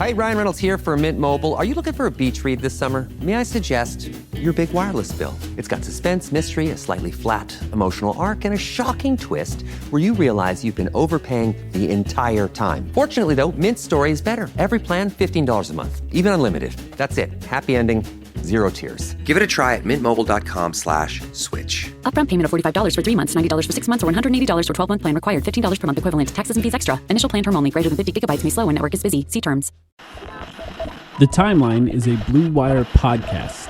right, Ryan Reynolds here for Mint Mobile. Are you looking for a beach read this summer? May I suggest your big wireless bill? It's got suspense, mystery, a slightly flat emotional arc, and a shocking twist where you realize you've been overpaying the entire time. Fortunately, though, Mint's story is better. Every plan, $15 a month. Even unlimited. That's it. Happy ending. Zero tears. Give it a try at mintmobile.com/switch. Upfront payment of $45 for 3 months, $90 for 6 months, or $180 for 12-month plan required. $15 per month equivalent. Taxes and fees extra. Initial plan term only. Greater than 50 gigabytes may slow when network is busy. See terms. The Timeline is a Blue Wire podcast.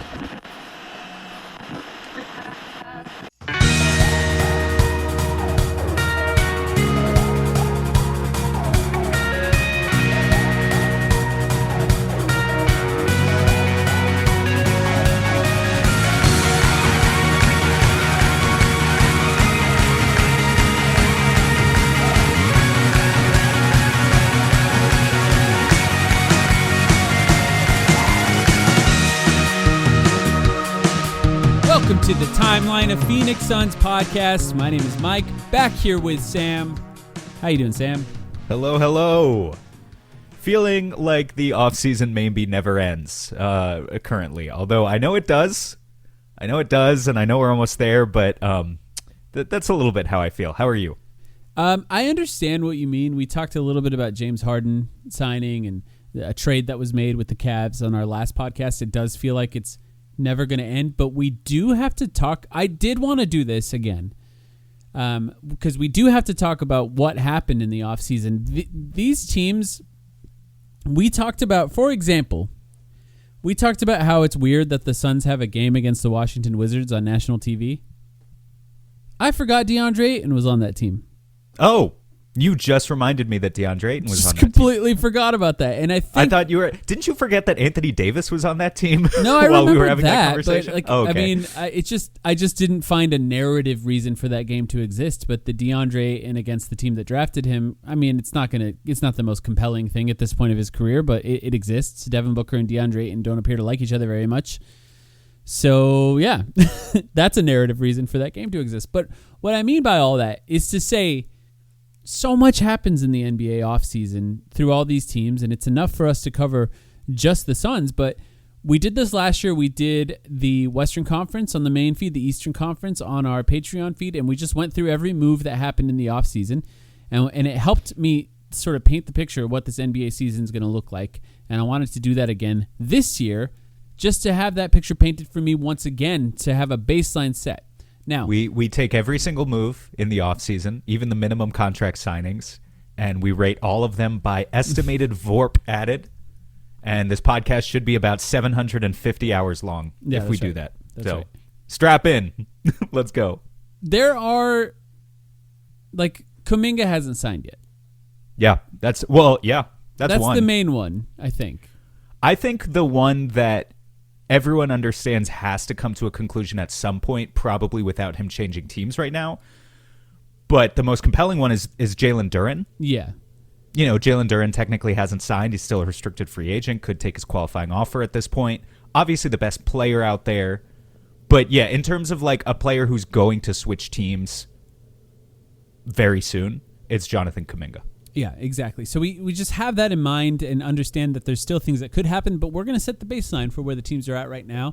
Welcome to the Timeline of Phoenix Suns podcast. My name is Mike, back here with Sam. How you doing, Sam? Hello. Feeling like the offseason maybe never ends currently, although I know it does. And I know we're almost there, but that's a little bit how I feel. How are you? I understand what you mean. We talked a little bit about James Harden signing and a trade that was made with the Cavs on our last podcast. It does feel like it's never going to end, but we do have to talk. I did want to do this again because we do have to talk about what happened in the offseason. These teams, we talked about, for example, we talked about how it's weird that the Suns have a game against the Washington Wizards on national TV. I forgot DeAndre Ayton was on that team. Oh, you just reminded me that DeAndre Ayton was on that completely forgot about that. And I thought you were. Didn't you forget that Anthony Davis was on that team? No, I while remember we were having that but conversation. Okay. I mean, I just didn't find a narrative reason for that game to exist. But the DeAndre Ayton against the team that drafted him, I mean, it's not the most compelling thing at this point of his career, but it exists. Devin Booker and DeAndre Ayton don't appear to like each other very much. So yeah, that's a narrative reason for that game to exist. But what I mean by all that is to say, so much happens in the NBA offseason through all these teams, and it's enough for us to cover just the Suns. But we did this last year. We did the Western Conference on the main feed, the Eastern Conference on our Patreon feed, and we just went through every move that happened in the offseason. And it helped me sort of paint the picture of what this NBA season is going to look like. And I wanted to do that again this year, just to have that picture painted for me once again, to have a baseline set. Now, we take every single move in the offseason, even the minimum contract signings, and we rate all of them by estimated VORP added. And this podcast should be about 750 hours long if we do that. That's right. Strap in. Let's go. There are, Kuminga hasn't signed yet. Yeah, that's one. That's the main one, I think. I think the one that everyone understands has to come to a conclusion at some point, probably without him changing teams right now. But the most compelling one is Jalen Duren. Yeah. You know, Jalen Duren technically hasn't signed. He's still a restricted free agent, could take his qualifying offer at this point. Obviously the best player out there. But yeah, in terms of like a player who's going to switch teams very soon, it's Jonathan Kuminga. Yeah, exactly. So we just have that in mind and understand that there's still things that could happen, but we're going to set the baseline for where the teams are at right now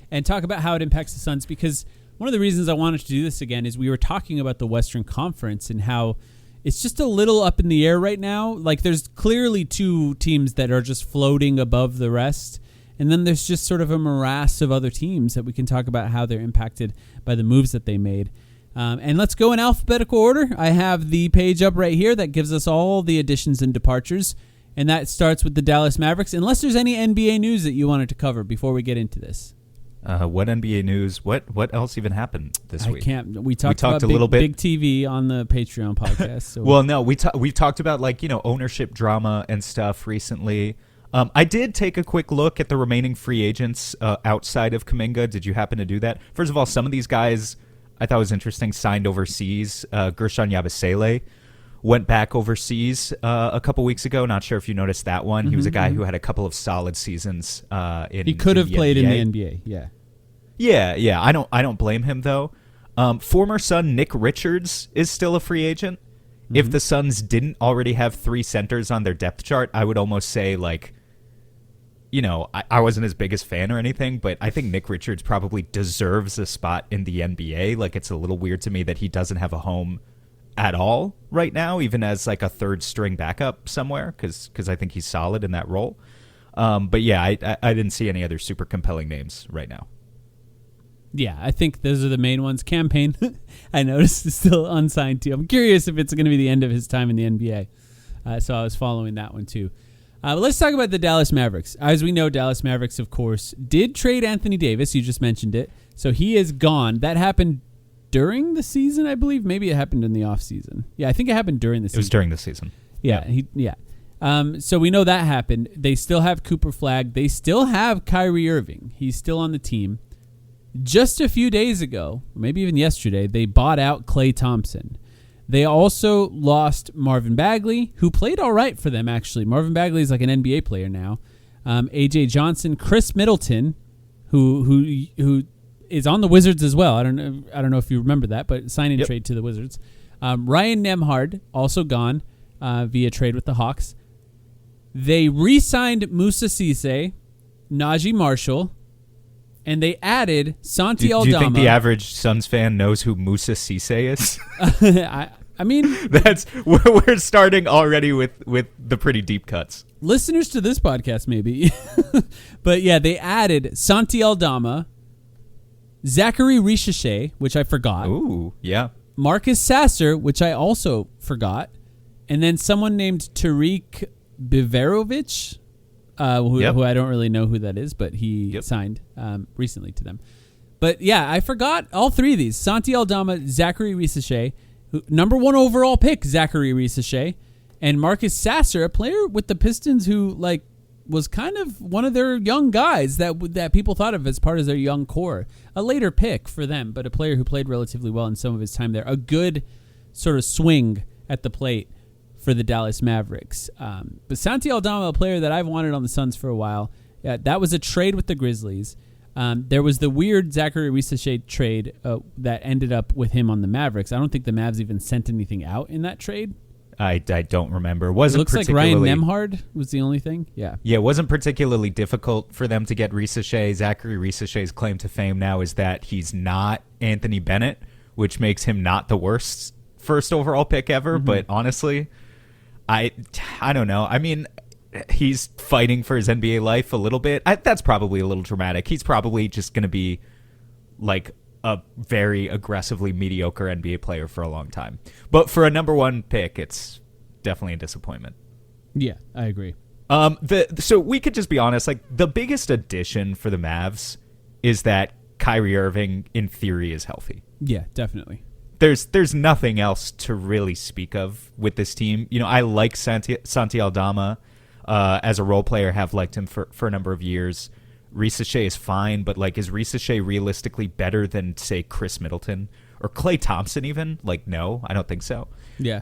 and talk about how it impacts the Suns, because one of the reasons I wanted to do this again is we were talking about the Western Conference and how it's just a little up in the air right now. Like, there's clearly two teams that are just floating above the rest, and then there's just sort of a morass of other teams that we can talk about how they're impacted by the moves that they made. And let's go in alphabetical order. I have the page up right here that gives us all the additions and departures, and that starts with the Dallas Mavericks, unless there's any NBA news that you wanted to cover before we get into this. What NBA news? What else even happened this week? We talked about a little bit. Big TV on the Patreon podcast. So. Well, no, we've talked about ownership drama and stuff recently. I did take a quick look at the remaining free agents outside of Kuminga. Did you happen to do that? First of all, some of these guys I thought was interesting, signed overseas. Gershon Yabusele went back overseas a couple weeks ago. Not sure if you noticed that one. He was a guy who had a couple of solid seasons He could have played NBA. in the NBA, yeah. Yeah. I don't blame him, though. Former Sun Nick Richards is still a free agent. If the Suns didn't already have three centers on their depth chart, I would almost say, like, I wasn't his biggest fan or anything, but I think Nick Richards probably deserves a spot in the NBA. Like, it's a little weird to me that he doesn't have a home at all right now, even as like a third string backup somewhere, because I think he's solid in that role. But yeah, I didn't see any other super compelling names right now. Yeah, I think those are the main ones. Campaign, I noticed, is still unsigned too. I'm curious if it's going to be the end of his time in the NBA. So I was following that one too. But let's talk about the Dallas Mavericks. As we know, Dallas Mavericks, of course, did trade Anthony Davis. You just mentioned it. So he is gone. That happened during the season, I believe. Maybe it happened in the offseason. Yeah, I think it happened during the season. It was during the season. Yeah. So we know that happened. They still have Cooper Flagg. They still have Kyrie Irving. He's still on the team. Just a few days ago, maybe even yesterday, they bought out Klay Thompson. They also lost Marvin Bagley, who played all right for them, actually. Marvin Bagley is like an NBA player now. A.J. Johnson, Chris Middleton, who is on the Wizards as well. I don't know if you remember that, but sign and trade to the Wizards. Ryan Nembhard, also gone via trade with the Hawks. They re-signed Moussa Cisse, Najee Marshall, and they added Santi Aldama. Do you think the average Suns fan knows who Moussa Cisse is? I mean, we're starting already with the pretty deep cuts. Listeners to this podcast, maybe. But yeah, they added Santi Aldama, Zachary Richeche, which I forgot. Ooh, yeah. Marcus Sasser, which I also forgot. And then someone named Tariq Biverovic, who I don't really know who that is, but he signed recently to them. But yeah, I forgot all three of these. Santi Aldama, Zachary Richeche, number 1 overall pick, Zachary Richeche, and Marcus Sasser, a player with the Pistons who was kind of one of their young guys that people thought of as part of their young core. A later pick for them, but a player who played relatively well in some of his time there. A good sort of swing at the plate for the Dallas Mavericks. But Santi Aldama, a player that I've wanted on the Suns for a while, that was a trade with the Grizzlies. There was the weird Zachary Richeche trade that ended up with him on the Mavericks. I don't think the Mavs even sent anything out in that trade. I don't remember. It looks like Ryan Nembhard was the only thing. Yeah, it wasn't particularly difficult for them to get Richeche. Zachary Richeche's claim to fame now is that he's not Anthony Bennett, which makes him not the worst first overall pick ever. Mm-hmm. But honestly, I don't know. I mean, he's fighting for his NBA life a little bit. That's probably a little dramatic. He's probably just going to be like a very aggressively mediocre NBA player for a long time. But for a number 1 pick, it's definitely a disappointment. Yeah, I agree. So we could just be honest. Like, the biggest addition for the Mavs is that Kyrie Irving, in theory, is healthy. Yeah, definitely. There's nothing else to really speak of with this team. I like Santi Aldama as a role player. Have liked him for a number of years. Richeche is fine, but is Richeche realistically better than, say, Chris Middleton or Klay Thompson even? No, I don't think so. Yeah.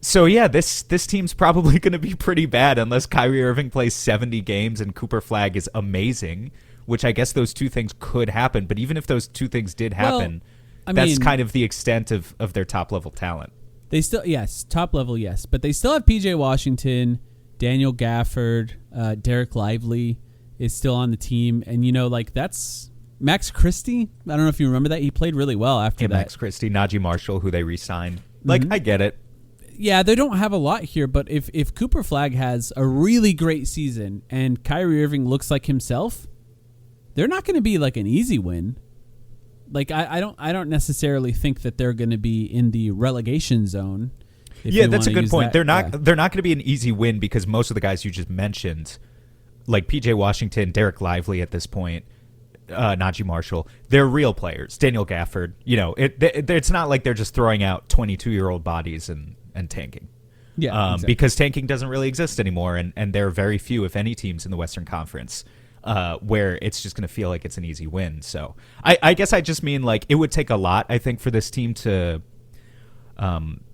So yeah, this team's probably going to be pretty bad unless Kyrie Irving plays 70 games and Cooper Flagg is amazing, which I guess those two things could happen. But even if those two things did happen, that's kind of the extent of their top level talent. They still, yes, top level, yes, but they still have PJ Washington, Daniel Gafford, Derek Lively is still on the team, and that's Max Christie. I don't know if you remember that. He played really well after that. Max Christie, Najee Marshall, who they re-signed. I get it. Yeah, they don't have a lot here, but if Cooper Flagg has a really great season and Kyrie Irving looks like himself, they're not going to be an easy win. I don't necessarily think that they're going to be in the relegation zone. Yeah, that's a good point. They're not going to be an easy win because most of the guys you just mentioned, like PJ Washington, Derek Lively at this point, Najee Marshall, they're real players. Daniel Gafford, it's not like they're just throwing out 22-year-old bodies and tanking. Yeah, exactly. Because tanking doesn't really exist anymore, and there are very few, if any, teams in the Western Conference where it's just going to feel like it's an easy win. So I guess I just mean it would take a lot, I think, for this team to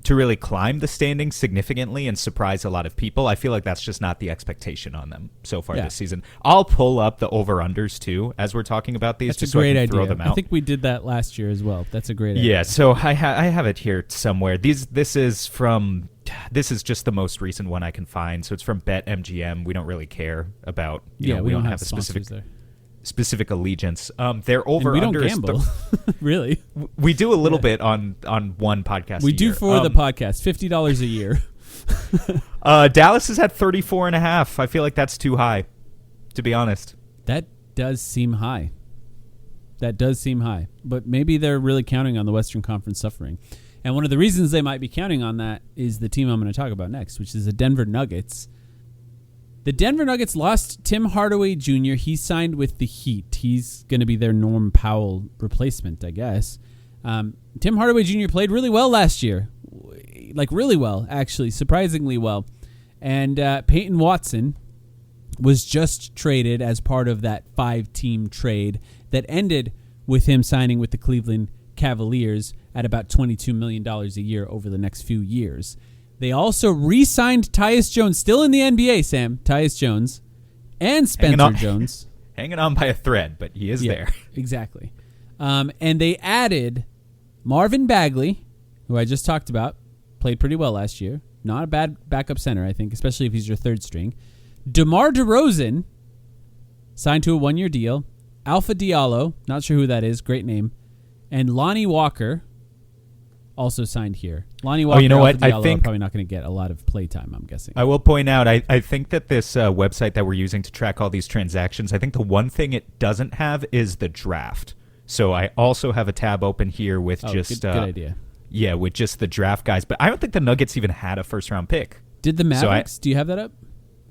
really climb the standings significantly and surprise a lot of people. I feel like that's just not the expectation on them so far this season. I'll pull up the over-unders too as we're talking about these. That's just a great so I can idea. throw them out. I think we did that last year as well. That's a great idea. Yeah, so I have it here somewhere. This is from this is just the most recent one I can find. So it's from BetMGM. We don't really care about, you know, we don't have a specific allegiance. Their over and we under don't gamble. Really. We do a little bit on one podcast. We do for the podcast, $50 a year. Dallas is at 34.5. I feel like that's too high, to be honest. That does seem high. But maybe they're really counting on the Western Conference suffering. And one of the reasons they might be counting on that is the team I'm going to talk about next, which is the Denver Nuggets. The Denver Nuggets lost Tim Hardaway Jr. He signed with the Heat. He's going to be their Norm Powell replacement, I guess. Tim Hardaway Jr. played really well last year. Like, really well, actually. Surprisingly well. And Peyton Watson was just traded as part of that 5-team trade that ended with him signing with the Cleveland Cavaliers at about $22 million a year over the next few years. They also re-signed Tyus Jones, still in the NBA, Sam. Tyus Jones and Spencer Jones. Hanging on by a thread, but he is there. Exactly. And they added Marvin Bagley, who I just talked about, played pretty well last year. Not a bad backup center, I think, especially if he's your third string. DeMar DeRozan signed to a 1-year deal. Alpha Diallo, not sure who that is, great name. And Lonnie Walker also signed here. Lonnie Walker, you know what? Alpha Diallo I think are probably not going to get a lot of play time, I'm guessing. I will point out, I think that this website that we're using to track all these transactions, I think the one thing it doesn't have is the draft. So I also have a tab open here with good idea. Yeah, with just the draft guys. But I don't think the Nuggets even had a first-round pick. Did the Mavericks? Do you have that up?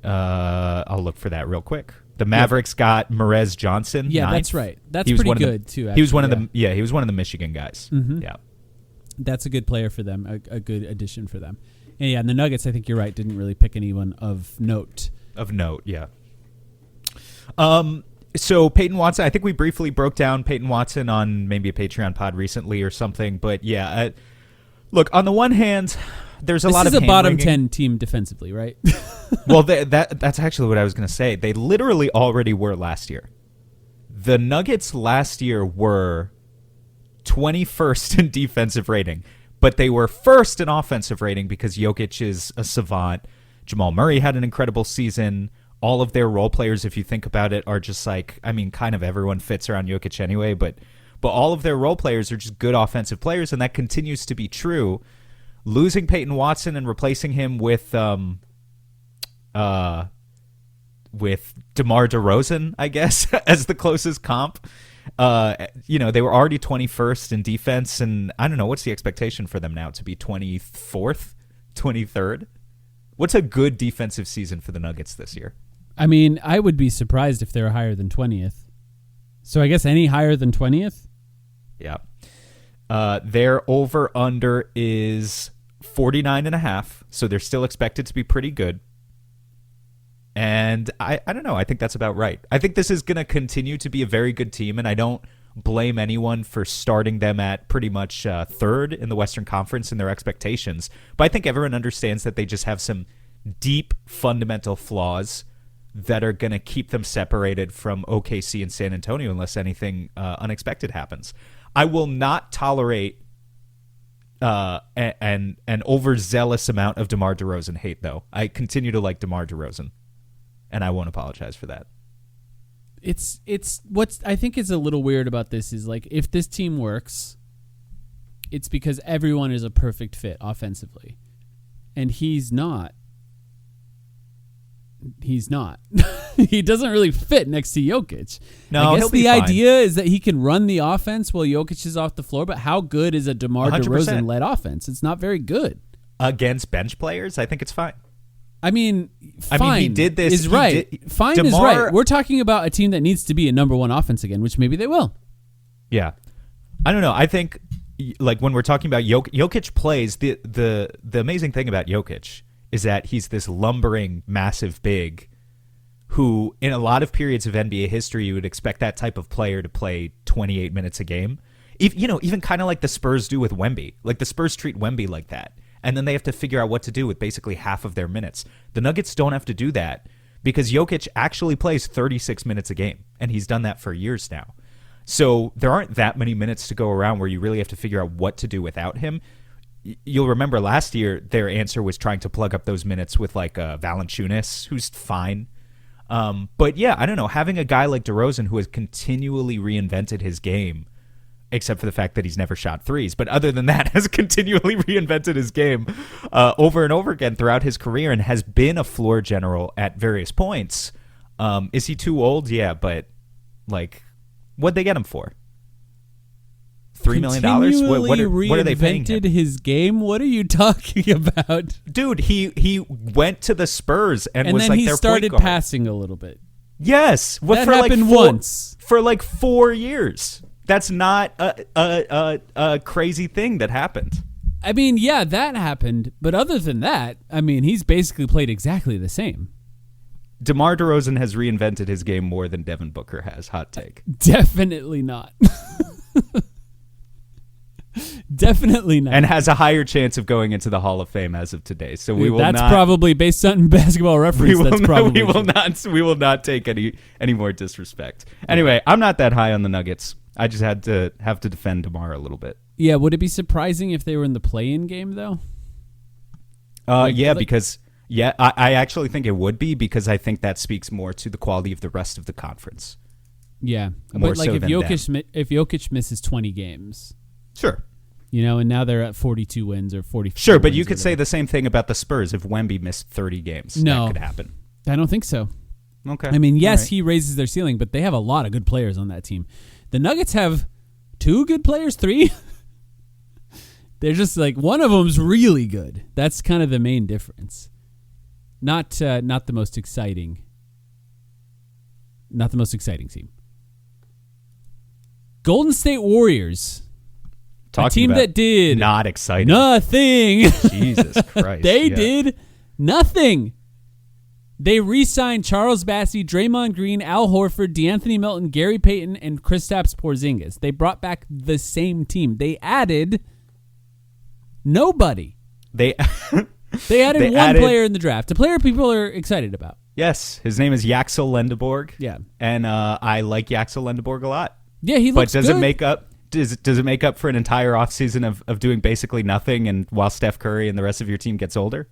I'll look for that real quick. The Mavericks got Merez Johnson. Yeah, 9th. that's right. That's pretty good too. Actually. He was one of the he was one of the Michigan guys. Mm-hmm. Yeah, that's a good player for them. A good addition for them. And the Nuggets, I think you're right, didn't really pick anyone of note. Yeah. So Peyton Watson, I think we briefly broke down Peyton Watson on maybe a Patreon pod recently or something. But yeah, look, on the one hand, there's a lot of This is a bottom hand-wringing. 10 team defensively, right? Well, that's actually what I was going to say. They literally already were last year. The Nuggets last year were 21st in defensive rating, but they were first in offensive rating because Jokic is a savant. Jamal Murray had an incredible season. All of their role players, if you think about it, are just like, I mean, kind of everyone fits around Jokic anyway, but all of their role players are just good offensive players, and that continues to be true. Losing Peyton Watson and replacing him with DeMar DeRozan, I guess, as the closest comp. They were already 21st in defense, and I don't know, what's the expectation for them now? To be 24th, 23rd? What's a good defensive season for the Nuggets this year? I mean, I would be surprised if they were higher than 20th. So I guess any higher than 20th? Yeah. Their over-under is 49.5, so they're still expected to be pretty good. And I don't know. I think that's about right. I think this is going to continue to be a very good team, and I don't blame anyone for starting them at pretty much third in the Western Conference in their expectations. But I think everyone understands that they just have some deep fundamental flaws that are going to keep them separated from OKC and San Antonio unless anything unexpected happens. I will not tolerate an overzealous amount of DeMar DeRozan hate, though. I continue to like DeMar DeRozan, and I won't apologize for that. It's what's I think is a little weird about this is, like, if this team works, it's because everyone is a perfect fit offensively, and he's not. He doesn't really fit next to Jokic. No, I guess he'll be the fine. idea is that he can run the offense while Jokic is off the floor, but how good is a DeMar 100%. DeRozan-led offense? It's not very good. Against bench players, I think it's fine. I mean, fine he did this. is right. Fine is DeMar- right. We're talking about a team that needs to be a number one offense again, which maybe they will. Yeah. I don't know. I think, like, when we're talking about Jokic plays, the amazing thing about Jokic is that he's this lumbering, massive big who, in a lot of periods of NBA history, you would expect that type of player to play 28 minutes a game. Even kind of like the Spurs do with Wemby. Like, the Spurs treat Wemby like that. And then they have to figure out what to do with basically half of their minutes. The Nuggets don't have to do that because Jokic actually plays 36 minutes a game, and he's done that for years now. So there aren't that many minutes to go around where you really have to figure out what to do without him. you'll remember last year their answer was trying to plug up those minutes with like Valanciunas, who's fine. But yeah, I don't know. Having a guy like DeRozan who has continually reinvented his game, except for the fact that he's never shot threes, but other than that, has continually reinvented his game over and over again throughout his career and has been a floor general at various points. Is he too old? Yeah, but like, what'd they get him for? $3 million? What are they paying him? Reinvented his game? What are you talking about? Dude, he went to the Spurs and was then like he their started point guard. passing a little bit. Yes, That happened once. For like 4 years. That's not a crazy thing that happened. I mean, yeah, that happened, but other than that, I mean, he's basically played exactly the same. DeMar DeRozan has reinvented his game more than Devin Booker has. Hot take. Definitely not. Definitely not. And has a higher chance of going into the Hall of Fame as of today. So we will That's not. probably based on Basketball Reference. We will not take any more disrespect. Anyway, I'm not that high on the Nuggets. I just have to defend DeMar a little bit. Yeah, would it be surprising if they were in the play-in game though? Because I actually think it would be, because I think that speaks more to the quality of the rest of the conference. Yeah, More but like so if than Jokic misses 20 games, Sure. you know, and now they're at 42 wins or 44. Sure, but wins you or could say whatever. the same thing about the Spurs if Wemby missed 30 games. No. That could happen. I don't think so. Okay. I mean, yes, All right. he raises their ceiling, but they have a lot of good players on that team. The Nuggets have 2 good players, 3. They're just like, one of them's really good. That's kind of the main difference. Not the most exciting. Not the most exciting team. Golden State Warriors. A Talking team about that did not exciting. nothing. Jesus Christ. They yeah. did nothing. They re-signed Charles Bassey, Draymond Green, Al Horford, DeAnthony Melton, Gary Payton, and Kristaps Porzingis. They brought back the same team. They added nobody. They added one player in the draft, a player people are excited about. Yes, his name is Yaxel Lendeborg. Yeah. And I like Yaxel Lendeborg a lot. Yeah, he looks But does good. it make up? Does it make up for an entire offseason of doing basically nothing, and while Steph Curry and the rest of your team gets older?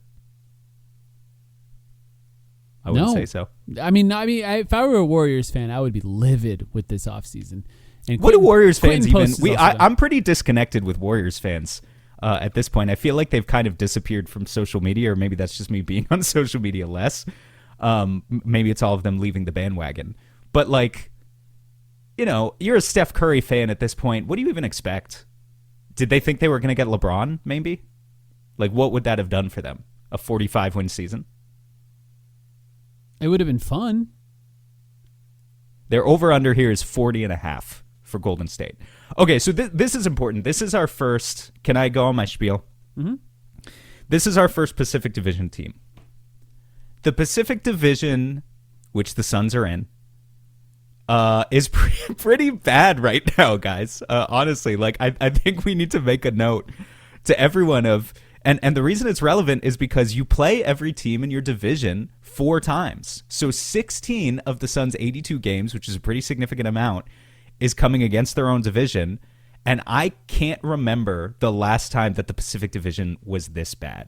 I wouldn't say so. I mean, if I were a Warriors fan, I would be livid with this offseason. And What do Warriors fans Quentin even? Post is also gone. I'm pretty disconnected with Warriors fans at this point. I feel like they've kind of disappeared from social media, or maybe that's just me being on social media less. Maybe it's all of them leaving the bandwagon. But like, you know, you're a Steph Curry fan at this point. What do you even expect? Did they think they were going to get LeBron? Maybe. Like, what would that have done for them? A 45-win season? It would have been fun. Their over-under here is 40.5 for Golden State. Okay, so this is important. This is our first... Can I go on my spiel? Mm-hmm. This is our first Pacific Division team. The Pacific Division, which the Suns are in, is pretty bad right now, guys. Honestly, like I think we need to make a note to everyone of... And the reason it's relevant is because you play every team in your division 4 times. So 16 of the Suns' 82 games, which is a pretty significant amount, is coming against their own division. And I can't remember the last time that the Pacific Division was this bad.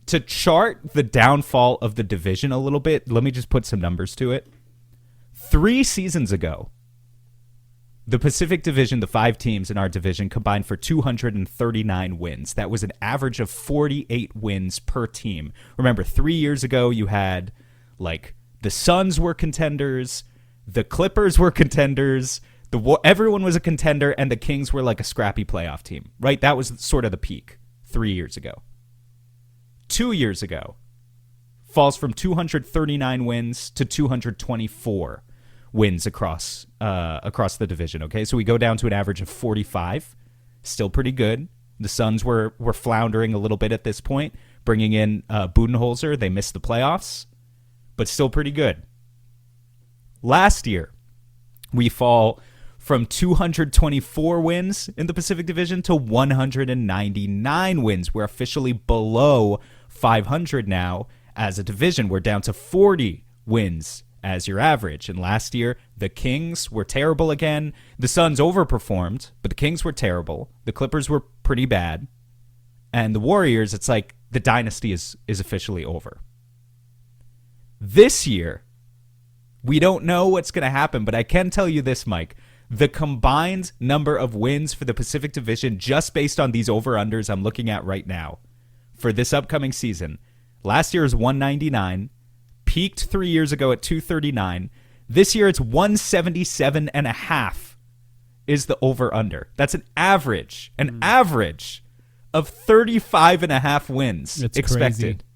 To chart the downfall of the division a little bit, let me just put some numbers to it. 3 seasons ago, the Pacific Division, the 5 teams in our division, combined for 239 wins. That was an average of 48 wins per team. Remember, 3 years ago, you had, like, the Suns were contenders, the Clippers were contenders, everyone was a contender, and the Kings were like a scrappy playoff team, right? That was sort of the peak 3 years ago. 2 years ago, falls from 239 wins to 224 wins across the division. Okay, so we go down to an average of 45, still pretty good. The Suns were floundering a little bit at this point, bringing in Budenholzer. They missed the playoffs, but still pretty good. Last year, we fall from 224 wins in the Pacific Division to 199 wins. We're officially below 500 now as a division. We're down to 40 wins as your average. And last year, the Kings were terrible again. The Suns overperformed, but the Kings were terrible. The Clippers were pretty bad. And the Warriors, it's like the dynasty is officially over. This year, we don't know what's going to happen, but I can tell you this, Mike. The combined number of wins for the Pacific Division, just based on these over-unders I'm looking at right now, for this upcoming season, last year was 199, peaked 3 years ago at 239. This year it's 177.5 is the over-under. That's an average of 35.5 wins That's expected crazy.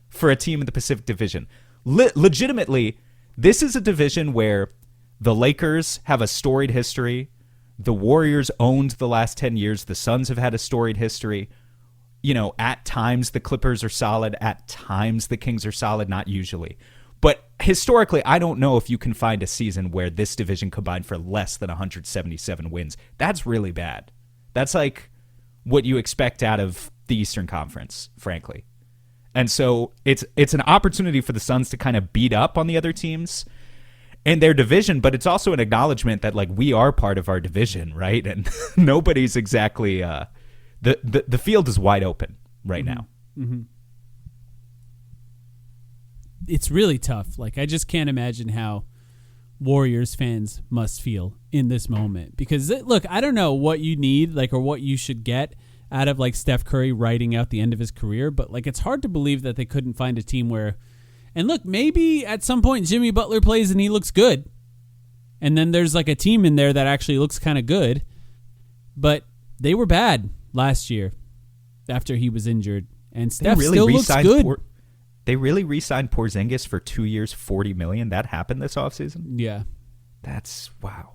for a team in the Pacific Division. Legitimately, this is a division where the Lakers have a storied history. The Warriors owned the last 10 years. The Suns have had a storied history. You know, at times the Clippers are solid. At times the Kings are solid, not usually. But historically, I don't know if you can find a season where this division combined for less than 177 wins. That's really bad. That's like what you expect out of the Eastern Conference, frankly. And so it's an opportunity for the Suns to kind of beat up on the other teams in their division, but it's also an acknowledgement that like we are part of our division, right? And nobody's exactly the field is wide open right now. Mm-hmm. It's really tough. Like, I just can't imagine how Warriors fans must feel in this moment. Because, look, I don't know what you need, like, or what you should get out of, like, Steph Curry writing out the end of his career. But, like, it's hard to believe that they couldn't find a team where... And, look, maybe at some point Jimmy Butler plays and he looks good. And then there's, like, a team in there that actually looks kind of good. But they were bad last year after he was injured. And Steph still looks good. They really re-signed Porzingis for 2 years, $40 million. That happened this offseason? Yeah. That's wow.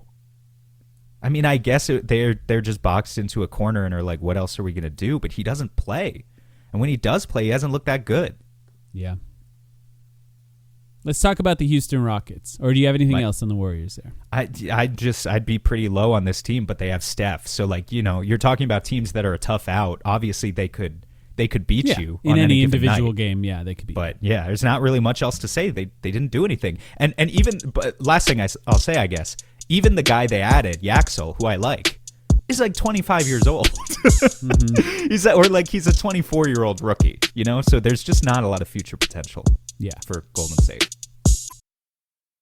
I mean, I guess they're just boxed into a corner and are like, what else are we going to do? But he doesn't play. And when he does play, he hasn't looked that good. Yeah. Let's talk about the Houston Rockets. Or do you have anything else on the Warriors there? I'd be pretty low on this team, but they have Steph. So, like, you know, you're talking about teams that are a tough out. Obviously, they could beat you in on any given individual night. game. Yeah, they could beat. But yeah, there's not really much else to say. They didn't do anything. And even but last thing I'll say, I guess, even the guy they added, Yaxel, who I like, is like 25 years old. Mm-hmm. He's a 24-year-old rookie. You know, so there's just not a lot of future potential. Yeah. For Golden State.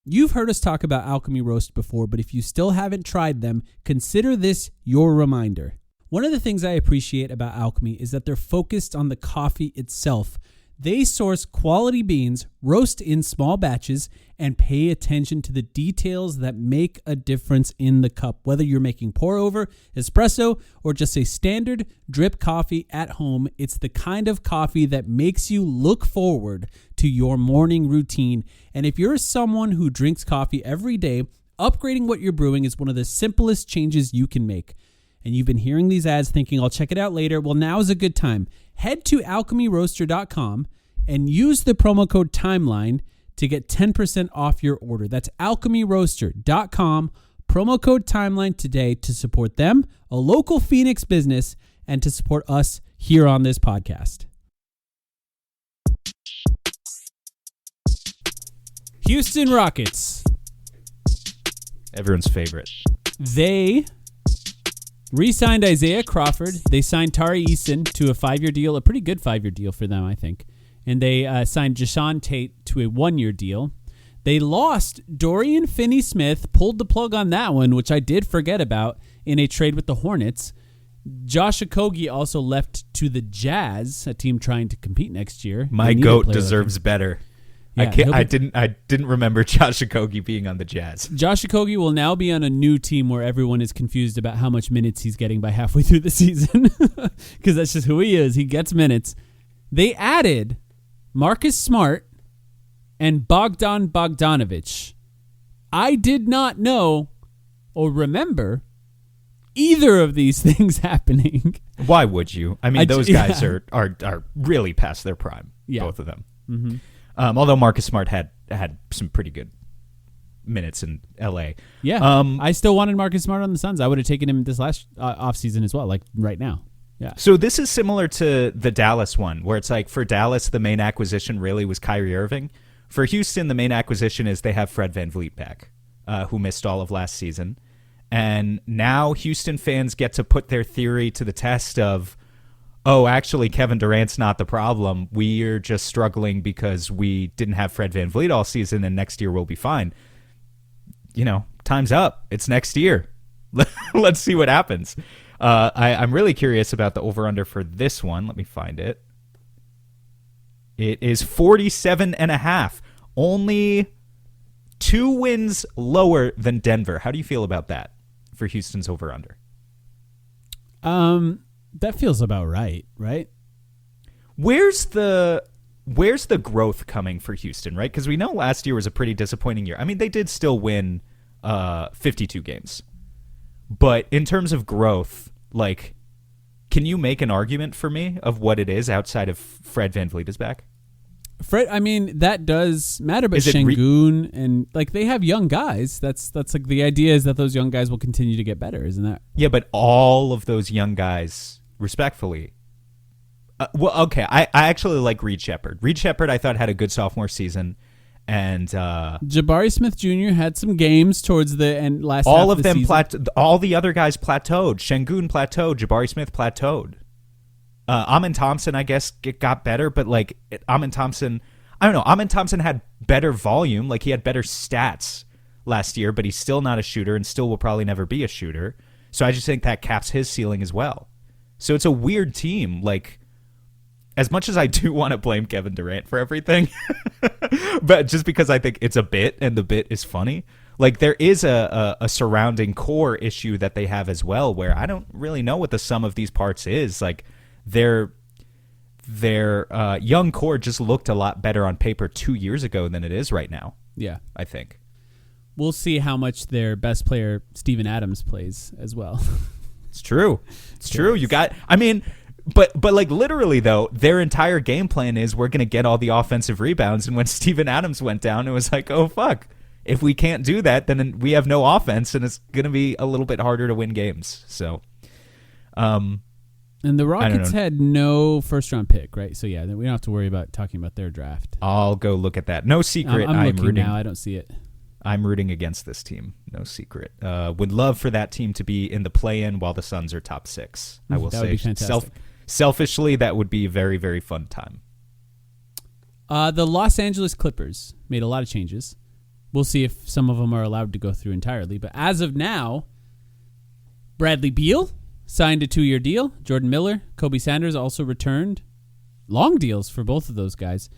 You've heard us talk about Alchemy Roast before, but if you still haven't tried them, consider this your reminder. One of the things I appreciate about Alchemy is that they're focused on the coffee itself. They source quality beans, roast in small batches, and pay attention to the details that make a difference in the cup. Whether you're making pour-over, espresso, or just a standard drip coffee at home, it's the kind of coffee that makes you look forward to your morning routine. And if you're someone who drinks coffee every day, upgrading what you're brewing is one of the simplest changes you can make. And you've been hearing these ads thinking, I'll check it out later. Well, now is a good time. Head to alchemyroaster.com and use the promo code TIMELINE to get 10% off your order. That's alchemyroaster.com, promo code TIMELINE today to support them, a local Phoenix business, and to support us here on this podcast. Houston Rockets. Everyone's favorite. They re-signed Isaiah Crawford. They signed Tari Eason to a 5-year deal, a pretty good 5-year deal for them, I think. And they signed Jashawn Tate to a 1-year deal. They lost Dorian Finney-Smith, pulled the plug on that one, which I did forget about, in a trade with the Hornets. Josh Okogie also left to the Jazz, a team trying to compete next year. My GOAT deserves better. Yeah, I didn't remember Josh Okogie being on the Jazz. Josh Okogie will now be on a new team where everyone is confused about how much minutes he's getting by halfway through the season, because that's just who he is. He gets minutes. They added Marcus Smart and Bogdan Bogdanovic. I did not know or remember either of these things happening. Why would you? I mean, those guys are really past their prime, both of them. Mm-hmm. Although Marcus Smart had some pretty good minutes in L.A. Yeah, I still wanted Marcus Smart on the Suns. I would have taken him this last offseason as well, like right now. Yeah. So this is similar to the Dallas one, where it's like for Dallas, the main acquisition really was Kyrie Irving. For Houston, the main acquisition is they have Fred VanVleet back, who missed all of last season. And now Houston fans get to put their theory to the test of, oh, actually, Kevin Durant's not the problem. We're just struggling because we didn't have Fred VanVleet all season, and next year we'll be fine. Time's up. It's next year. Let's see what happens. I'm really curious about the over-under for this one. Let me find it. It is 47.5. Only 2 wins lower than Denver. How do you feel about that for Houston's over-under? That feels about right? Where's the growth coming for Houston, right? Because we know last year was a pretty disappointing year. I mean, they did still win 52 games. But in terms of growth, like, can you make an argument for me of what it is outside of Fred VanVleet is back? Fred, I mean, that does matter, but Şengün and like they have young guys. That's like the idea is that those young guys will continue to get better, isn't that? Yeah, but all of those young guys, respectfully. Well, okay, I actually like Reed Sheppard. Reed Sheppard, I thought, had a good sophomore season. And Jabari Smith Jr. had some games towards the end last all half of them season. all the other guys plateaued. Şengün plateaued. Jabari Smith plateaued. Amin Thompson, I guess, got better, but like Amin Thompson, I don't know. Amin Thompson had better volume, like he had better stats last year, but he's still not a shooter and still will probably never be a shooter. So I just think that caps his ceiling as well. So it's a weird team. Like, as much as I do want to blame Kevin Durant for everything, but just because I think it's a bit and the bit is funny, like there is a surrounding core issue that they have as well, where I don't really know what the sum of these parts is. Like their young core just looked a lot better on paper 2 years ago than it is right now. Yeah, I think. We'll see how much their best player, Steven Adams, plays as well. It's true. It's true. You got, I mean, but like literally though, their entire game plan is we're going to get all the offensive rebounds. And when Steven Adams went down, it was like, oh, fuck. If we can't do that, then we have no offense, and it's going to be a little bit harder to win games. So, and the Rockets had no first-round pick, right? So, yeah, we don't have to worry about talking about their draft. I'll go look at that. No secret. I'm looking rooting now. I don't see it. I'm rooting against this team. No secret. Would love for that team to be in the play-in while the Suns are top 6. I will that say. Would be fantastic. Selfishly, that would be a very, very fun time. The Los Angeles Clippers made a lot of changes. We'll see if some of them are allowed to go through entirely. But as of now, Bradley Beal signed a 2-year deal. Jordan Miller, Kobe Sanders also returned. Long deals for both of those guys.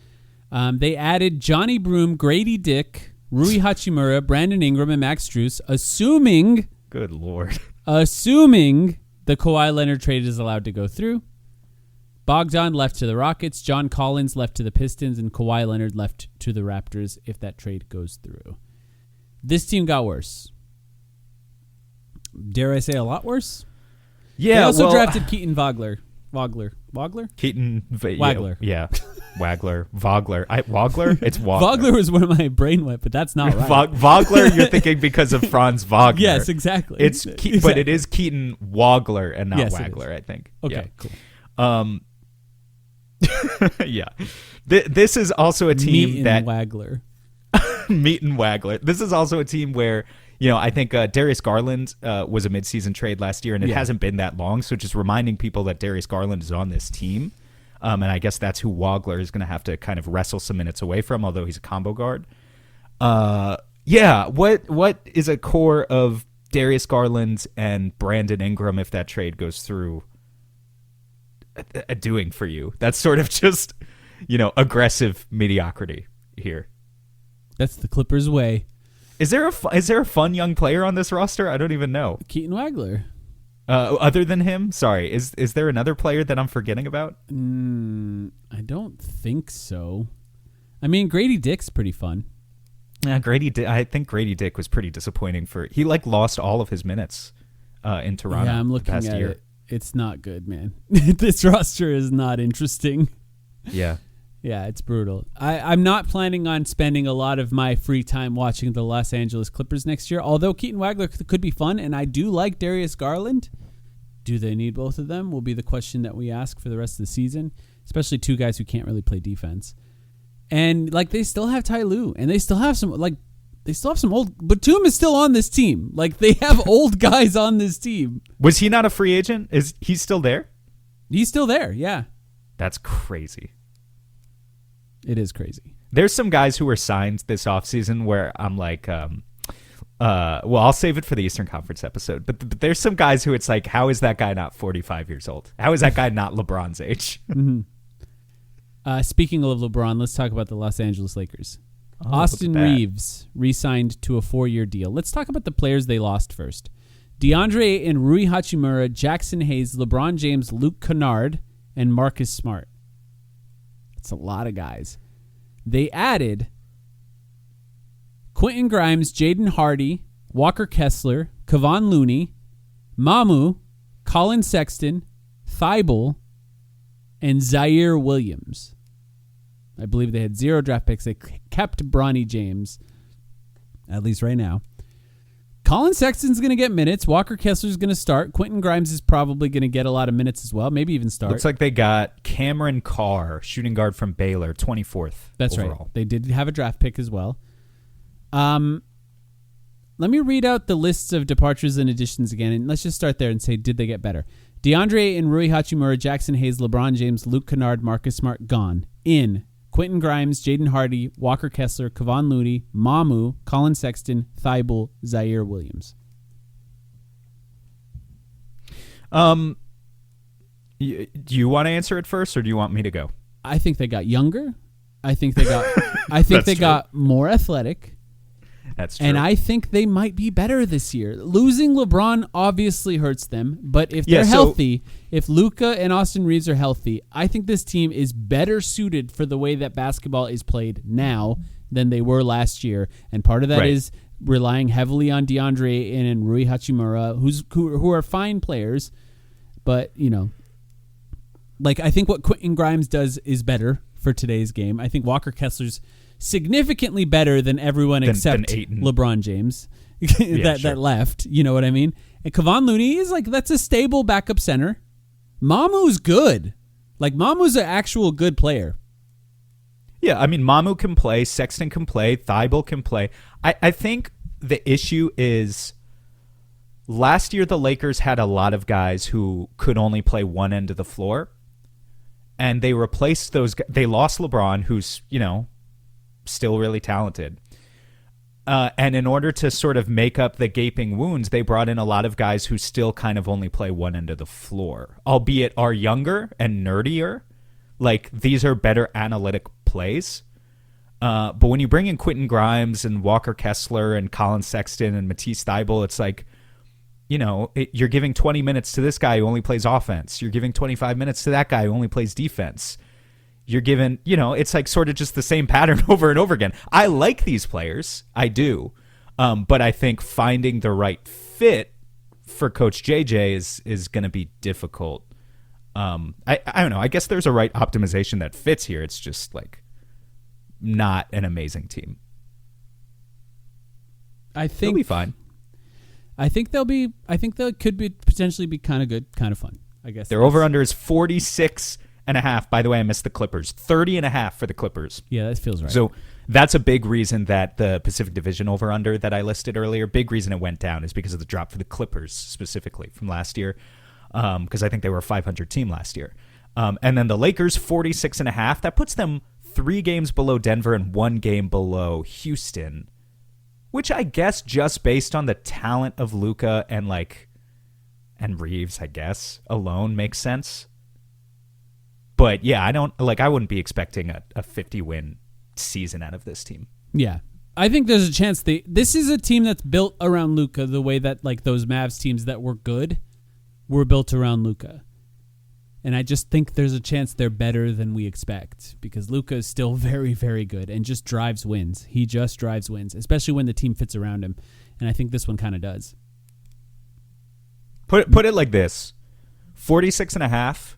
They added Johnny Broom, Grady Dick, Rui Hachimura, Brandon Ingram, and Max Strus, assuming... Good Lord. Assuming the Kawhi Leonard trade is allowed to go through. Bogdan left to the Rockets, John Collins left to the Pistons, and Kawhi Leonard left to the Raptors if that trade goes through. This team got worse. Dare I say a lot worse? Yeah, they also drafted Keaton Wagler. Keaton Wagler. Yeah. Wagler. Vogler. Wagler? It's Wagler. Wagler was one of my brain wet, but that's not right. Vogler, you're thinking because of Franz Wagner. Yes, exactly. It's but it is Keaton Wagler and not Wagler, I think. Okay, cool. Yeah. This is also a team that Wagler. Meat and Wagler. This is also a team where, I think Darius Garland was a midseason trade last year, and it hasn't been that long. So just reminding people that Darius Garland is on this team. And I guess that's who Wagler is going to have to kind of wrestle some minutes away from, although he's a combo guard. Yeah. What is a core of Darius Garland and Brandon Ingram if that trade goes through doing for you? That's sort of just, aggressive mediocrity here. That's the Clippers' way. Is there a fun young player on this roster? I don't even know. Keaton Wagler. Other than him, sorry, is there another player that I'm forgetting about? I don't think so. I mean, Grady Dick's pretty fun. Yeah, I think Grady Dick was pretty disappointing he lost all of his minutes in Toronto. Yeah, I'm looking past at year. it. It's not good, man. This roster is not interesting. Yeah. Yeah, it's brutal. I'm not planning on spending a lot of my free time watching the Los Angeles Clippers next year, although Keaton Wagler could be fun, and I do like Darius Garland. Do they need both of them will be the question that we ask for the rest of the season, especially two guys who can't really play defense. And, they still have Ty Lue, and they still have some old... Batum is still on this team. They have old guys on this team. Was he not a free agent? Is he still there? He's still there, yeah. That's crazy. It is crazy. There's some guys who were signed this offseason where I'm like, well, I'll save it for the Eastern Conference episode. But there's some guys who it's like, how is that guy not 45 years old? How is that guy not LeBron's age? Speaking of LeBron, let's talk about the Los Angeles Lakers. Oh, Austin Reeves re-signed to a 4-year deal. Let's talk about the players they lost first. DeAndre and Rui Hachimura, Jackson Hayes, LeBron James, Luke Kennard, and Marcus Smart. That's a lot of guys. They added Quentin Grimes, Jaden Hardy, Walker Kessler, Kevon Looney, Mamu, Colin Sexton, Thibault, and Zaire Williams. I believe they had 0 draft picks. They kept Bronny James, at least right now. Colin Sexton's going to get minutes. Walker Kessler's going to start. Quentin Grimes is probably going to get a lot of minutes as well, maybe even start. Looks like they got Cameron Carr, shooting guard from Baylor, 24th. That's overall. right. They did have a draft pick as well. Let me read out the lists of departures and additions again, and let's just start there and say, did they get better? DeAndre and Rui Hachimura, Jackson Hayes, LeBron James, Luke Kennard, Marcus Smart, gone. In Quentin Grimes, Jaden Hardy, Walker Kessler, Kevon Looney, Mamu, Colin Sexton, Thibault, Zaire Williams. Do you want to answer it first, or do you want me to go? I think they got younger. I think they got more athletic. That's true. And I think they might be better this year. Losing LeBron obviously hurts them, but if they're healthy, if Luka and Austin Reeves are healthy, I think this team is better suited for the way that basketball is played now than they were last year. And part of that is relying heavily on DeAndre and Rui Hachimura, who are fine players, but I think what Quentin Grimes does is better for today's game. I think Walker Kessler's significantly better than everyone except LeBron James that left. You know what I mean? And Kevon Looney is that's a stable backup center. Mamu's good. Mamu's an actual good player. Yeah, I mean, Mamu can play, Sexton can play, Thibault can play. I think the issue is last year the Lakers had a lot of guys who could only play one end of the floor, and they replaced those guys. They lost LeBron, who's, still really talented. And in order to sort of make up the gaping wounds, they brought in a lot of guys who still kind of only play one end of the floor, albeit are younger and nerdier. These are better analytic plays. But when you bring in Quentin Grimes and Walker Kessler and Colin Sexton and Matisse Thybulle, it's you're giving 20 minutes to this guy who only plays offense. You're giving 25 minutes to that guy who only plays defense. You're given, it's sort of just the same pattern over and over again. I like these players. I do. But I think finding the right fit for Coach JJ is going to be difficult. I don't know. I guess there's a right optimization that fits here. It's just not an amazing team. I think they'll be fine. I think they could be potentially be kind of good, kind of fun. I guess their over-under is 46.5. By the way, I missed the Clippers. 30.5 for the Clippers. Yeah, that feels right. So that's a big reason that the Pacific Division over-under that I listed earlier, big reason it went down is because of the drop for the Clippers specifically from last year, because I think they were a 500 team last year. And then the Lakers, 46.5. That puts them 3 games below Denver and 1 game below Houston, which I guess just based on the talent of Luka and and Reeves, I guess, alone makes sense. But yeah, I wouldn't be expecting a 50-win season out of this team. Yeah. I think there's a chance this is a team that's built around Luka the way that those Mavs teams that were good were built around Luka. And I just think there's a chance they're better than we expect because Luka is still very, very good and just drives wins. He just drives wins, especially when the team fits around him. And I think this one kind of does. Put it like this. 46.5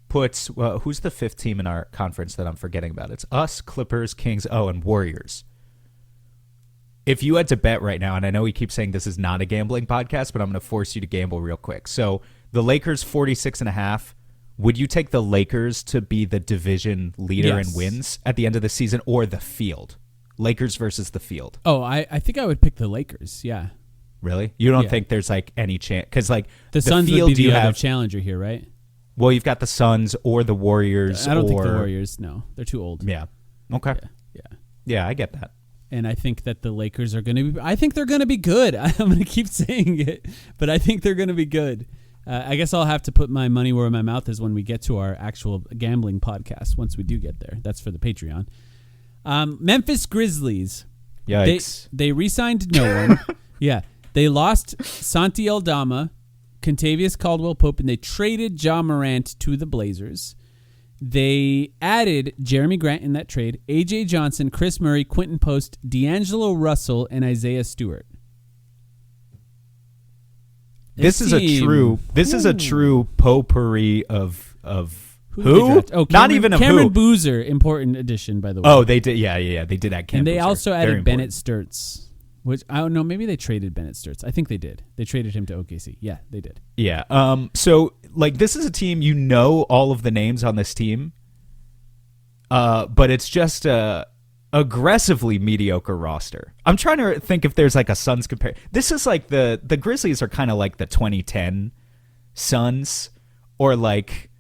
puts, who's the 5th team in our conference that I'm forgetting about? It's us, Clippers, Kings, and Warriors. If you had to bet right now, and I know we keep saying this is not a gambling podcast, but I'm going to force you to gamble real quick. So the Lakers 46.5. Would you take the Lakers to be the division leader in wins at the end of the season, or the field? Lakers versus the field. Oh, I think I would pick the Lakers. Yeah. Really? You don't think there's any chance? Because the Suns would be the other challenger here, right? Well, you've got the Suns or the Warriors. I don't think the Warriors. No, they're too old. Yeah. Okay. Yeah, I get that. And I think that the Lakers are going to be. I think they're going to be good. I'm going to keep saying it, but I think they're going to be good. I guess I'll have to put my money where my mouth is when we get to our actual gambling podcast. Once we do get there, that's for the Patreon. Memphis Grizzlies. Yikes. They re-signed no one. Yeah. They lost Santi Aldama, Contavious Caldwell-Pope, and they traded Ja Morant to the Blazers. They added Jeremy Grant in that trade, A.J. Johnson, Chris Murray, Quentin Post, D'Angelo Russell, and Isaiah Stewart. This is a true potpourri of who? Oh, not even of Cameron who. Boozer, important addition, by the way. Oh, they did. Yeah. They did add Cam And they Boozer. also Very added important. Bennett Sturts, which I don't know. Maybe they traded Bennett Sturts. I think they did. They traded him to OKC. Yeah, they did. Yeah. So like this is a team, all of the names on this team, but it's just a aggressively mediocre roster. I'm trying to think if there's like a Suns compare. This is like the Grizzlies are kind of like the 2010 Suns, or like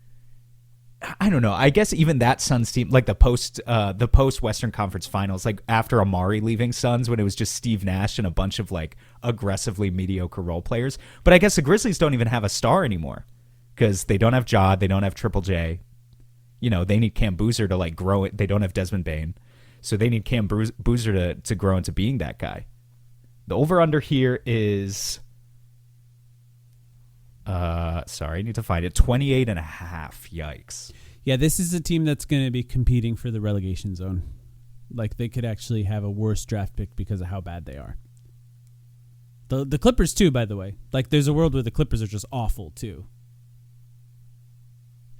I don't know. I guess even that Suns team, like the post Western Conference Finals, like after Amari leaving Suns, when it was just Steve Nash and a bunch of like aggressively mediocre role players. But I guess the Grizzlies don't even have a star anymore because they don't have Ja, they don't have Triple J. They need Cam Boozer to like grow it. They don't have Desmond Bane, so they need Cam Boozer to grow into being that guy. The over under here is. Sorry, I need to find it. 28.5. Yikes. Yeah, this is a team that's going to be competing for the relegation zone. Like, they could actually have a worse draft pick because of how bad they are. The Clippers, too, by the way. Like, there's a world where the Clippers are just awful, too.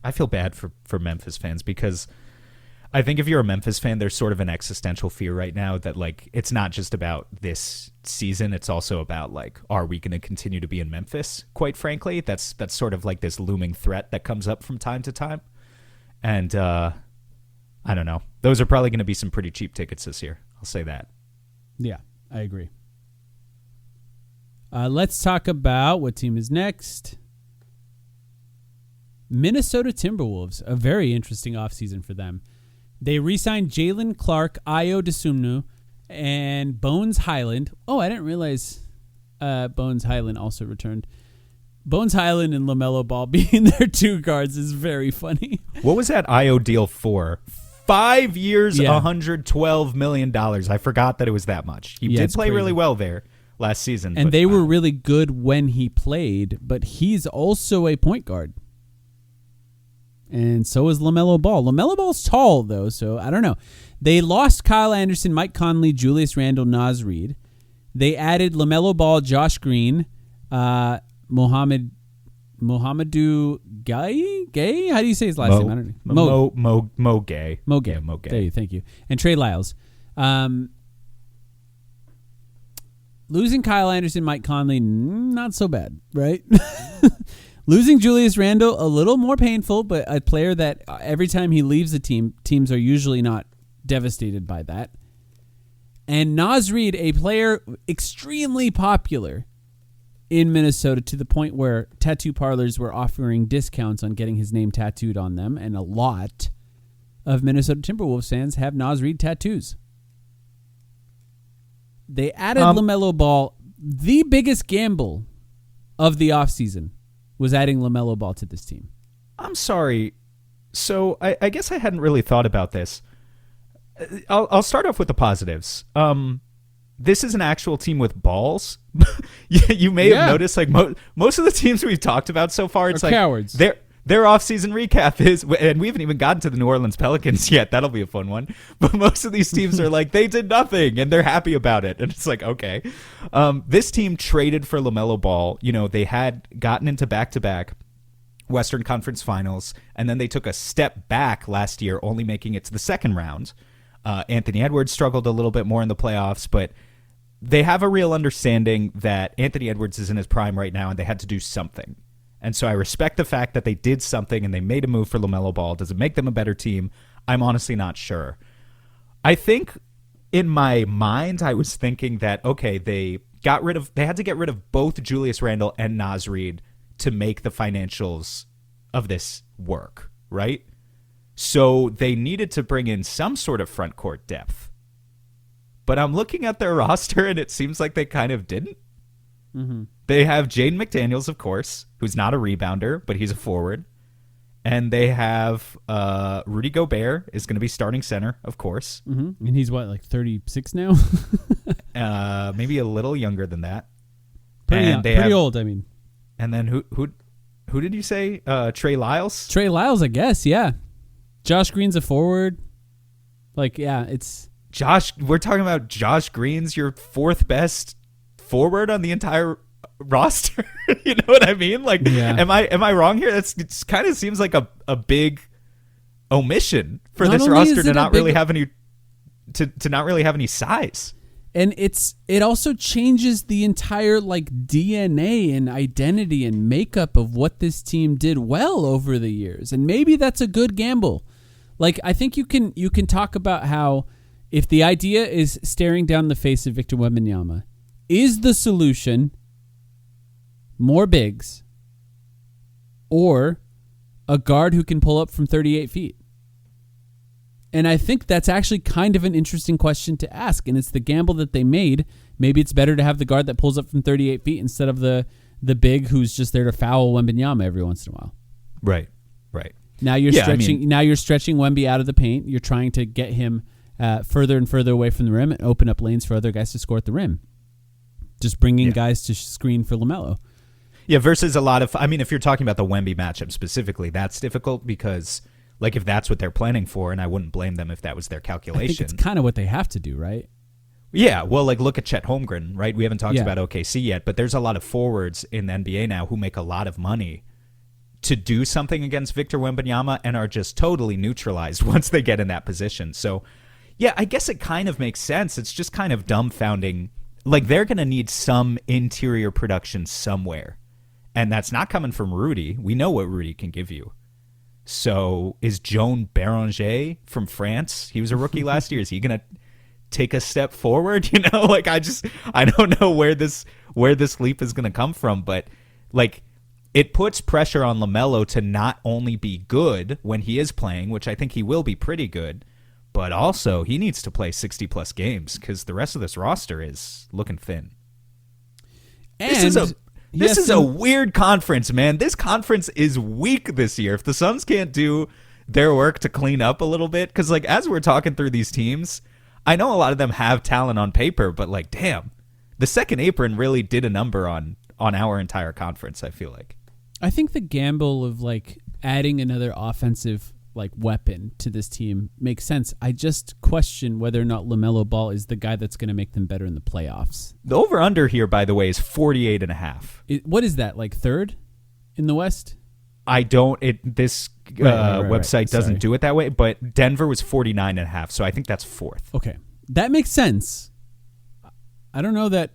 I feel bad for Memphis fans because I think if you're a Memphis fan, there's sort of an existential fear right now that, like, it's not just about this season. It's also about, like, are we going to continue to be in Memphis, quite frankly? That's sort of like this looming threat that comes up from time to time. And I don't know. Those are probably going to be some pretty cheap tickets this year. I'll say that. Yeah, I agree. Let's talk about what team is next. Minnesota Timberwolves, a very interesting offseason for them. They re-signed Jalen Clark, Ayo Dosunmu, and Bones Highland. Oh, I didn't realize Bones Highland also returned. Bones Highland and LaMelo Ball being their two guards is very funny. What was that Ayo deal for? 5 years, Yeah. $112 million. I forgot that it was that much. He did play really well there last season. And but, they were really good when he played, but he's also a point guard. And so is LaMelo Ball. LaMelo Ball's tall, though, so I don't know. They lost Kyle Anderson, Mike Conley, Julius Randle, Naz Reid. They added LaMelo Ball, Josh Green, Mohamedou Gay? How do you say his last name? I don't know. Mo Gay. Mo Gay. Yeah, Mo Gay. Thank you. And Trey Lyles. Losing Kyle Anderson, Mike Conley, not so bad, right? Losing Julius Randle, a little more painful, but a player that every time he leaves the team, teams are usually not devastated by that. And Naz Reid, a player extremely popular in Minnesota to the point where tattoo parlors were offering discounts on getting his name tattooed on them, and a lot of Minnesota Timberwolves fans have Naz Reid tattoos. They added LaMelo Ball. The biggest gamble of the offseason was adding LaMelo Ball to this team. I'm sorry. So I guess I hadn't really thought about this. I'll start off with the positives. This is an actual team with balls. You may have noticed, like most of the teams we've talked about so far, it's like cowards. Their off-season recap is, and we haven't even gotten to the New Orleans Pelicans yet. That'll be a fun one. But most of these teams are like, they did nothing, and they're happy about it. And it's like, okay. This team traded for LaMelo Ball. They had gotten into back-to-back Western Conference Finals, and then they took a step back last year, only making it to the second round. Anthony Edwards struggled a little bit more in the playoffs, but they have a real understanding that Anthony Edwards is in his prime right now, and they had to do something. And so I respect the fact that they did something and they made a move for LaMelo Ball. Does it make them a better team? I'm honestly not sure. I think in my mind, I was thinking that, okay, they had to get rid of both Julius Randle and Naz Reid to make the financials of this work, right? So they needed to bring in some sort of front court depth. But I'm looking at their roster, and it seems like they kind of didn't. Mm-hmm. They have Jaden McDaniels, of course, who's not a rebounder, but he's a forward. And they have Rudy Gobert is going to be starting center, of course. Mm-hmm. And he's what, like 36 now? Maybe a little younger than that. Pretty old, I mean. And then who did you say? Trey Lyles? Trey Lyles, I guess, yeah. Josh Green's a forward. Like, yeah, it's... We're talking about Josh Green's your fourth best forward on the entire roster. You know what I mean? Like, yeah. Am I wrong here? It kind of seems like a big omission for Not this only roster is to it a not big- really have any to not really have any size. And it also changes the entire like DNA and identity and makeup of what this team did well over the years. And maybe that's a good gamble. Like, I think you can talk about how if the idea is staring down the face of Victor Wembanyama, is the solution more bigs or a guard who can pull up from 38 feet? And I think that's actually kind of an interesting question to ask, and it's the gamble that they made. Maybe it's better to have the guard that pulls up from 38 feet instead of the big who's just there to foul Wembanyama every once in a while. Right. Now you're stretching Wemby out of the paint. You're trying to get him further and further away from the rim and open up lanes for other guys to score at the rim. Just bringing guys to screen for LaMelo. Yeah, versus a lot of... I mean, if you're talking about the Wemby matchup specifically, that's difficult because, like, if that's what they're planning for, and I wouldn't blame them if that was their calculation. I think it's kind of what they have to do, right? Yeah, well, like, look at Chet Holmgren, right? We haven't talked Yeah. about OKC yet, but there's a lot of forwards in the NBA now who make a lot of money to do something against Victor Wembanyama and are just totally neutralized once they get in that position. So, yeah, I guess it kind of makes sense. It's just kind of dumbfounding. Like, they're going to need some interior production somewhere, and that's not coming from Rudy. We know what Rudy can give you. So is Joan Béranger from France? He was a rookie last year. Is he going to take a step forward? You know, like, I don't know where this leap is going to come from, but like, it puts pressure on LaMelo to not only be good when he is playing, which I think he will be pretty good, but also he needs to play 60-plus games because the rest of this roster is looking thin. And This is a weird conference, man. This conference is weak this year. If the Suns can't do their work to clean up a little bit, because like as we're talking through these teams, I know a lot of them have talent on paper, but like, damn, the second apron really did a number on our entire conference, I feel like. I think the gamble of like adding another offensive like weapon to this team makes sense. I just question whether or not LaMelo Ball is the guy that's going to make them better in the playoffs. The over-under here, by the way, is 48.5. What is that, like third in the West? This website doesn't Sorry. do it that way, but Denver was 49.5, so I think that's fourth. Okay. That makes sense. I don't know that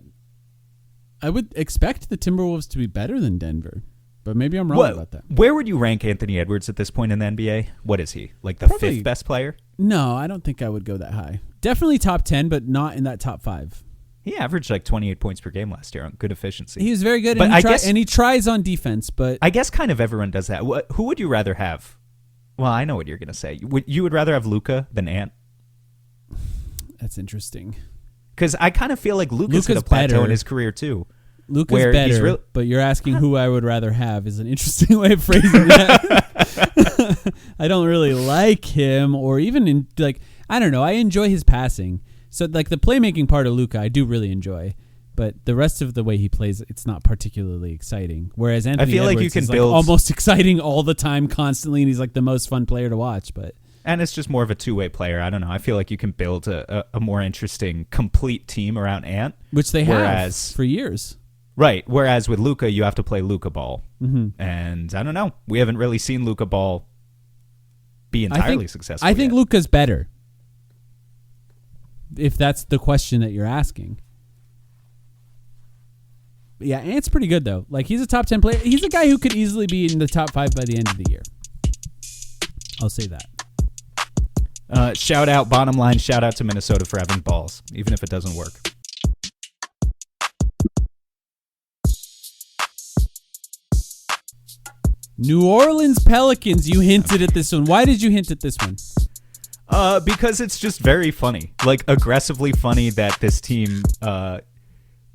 I would expect the Timberwolves to be better than Denver, but maybe I'm wrong about that. Where would you rank Anthony Edwards at this point in the NBA? What is he? Like the Probably- fifth best player? No, I don't think I would go that high. Definitely top 10, but not in that top 5. He averaged like 28 points per game last year on good efficiency. He was very good, But and he tries on defense, but I guess kind of everyone does that. Who would you rather have? Well, I know what you're going to say. You would rather have Luka than Ant? that's interesting. Because I kind of feel like Luka's hit a Luka's plateau better. in his career too. Luka's where he's better, real- but you're asking who I would rather have is an interesting way of phrasing that. I don't really like him, or even I don't know. I enjoy his passing, so like the playmaking part of Luka, I do really enjoy. But the rest of the way he plays, it's not particularly exciting. Whereas Anthony feel like Edwards you can is build- almost exciting all the time, constantly, and he's like the most fun player to watch. But And it's just more of a two-way player. I don't know. I feel like you can build a more interesting, complete team around Ant. which they have Whereas- for years. Right. Whereas with Luka, you have to play Luka ball. Mm-hmm. And I don't know. We haven't really seen Luka ball be entirely successful I think yet. Luka's better. If that's the question that you're asking. But yeah, Ant's pretty good though. Like he's a top 10 player. He's a guy who could easily be in the top 5 by the end of the year. I'll say that. Shout out, bottom line, shout out to Minnesota for having balls, even if it doesn't work. New Orleans Pelicans, you hinted at this one. Why did you hint at this one? Because it's just very funny. Like, aggressively funny that this team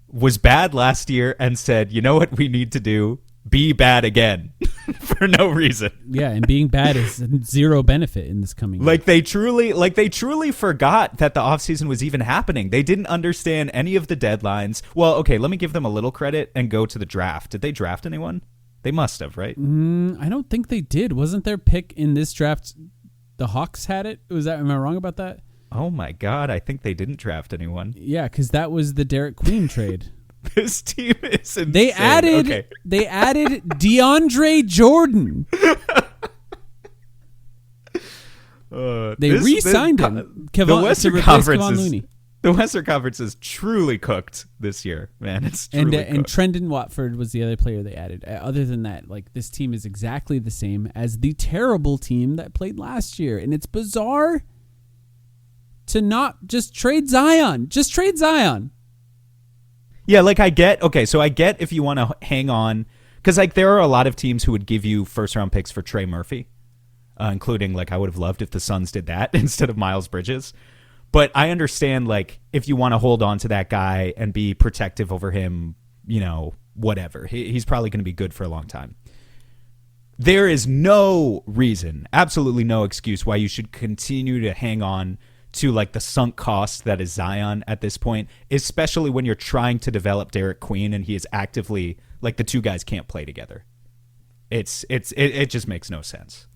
was bad last year and said, you know what we need to do? Be bad again for no reason. Yeah, and being bad is zero benefit in this coming year. Like they truly forgot that the offseason was even happening. They didn't understand any of the deadlines. Well, okay, let me give them a little credit and go to the draft. Did they draft anyone? They must have, right? I don't think they did. Wasn't their pick in this draft? The Hawks had it. Am I wrong about that? Oh my God, I think they didn't draft anyone. Yeah, because that was the Derek Queen trade. This team is insane. They added DeAndre Jordan. They re-signed him. The Western Conference Looney. The Western Conference is truly cooked this year, man. It's truly cooked. And Trendon Watford was the other player they added. Other than that, like, this team is exactly the same as the terrible team that played last year, and it's bizarre to not just trade Zion. Just trade Zion. Yeah, like I get if you want to hang on, because like there are a lot of teams who would give you first round picks for Trey Murphy, including like I would have loved if the Suns did that instead of Miles Bridges. But I understand like if you want to hold on to that guy and be protective over him, you know, whatever. He's probably going to be good for a long time. There is no reason, absolutely no excuse why you should continue to hang on to like the sunk cost that is Zion at this point, especially when you're trying to develop Derek Queen and he is actively like the two guys can't play together. It just makes no sense.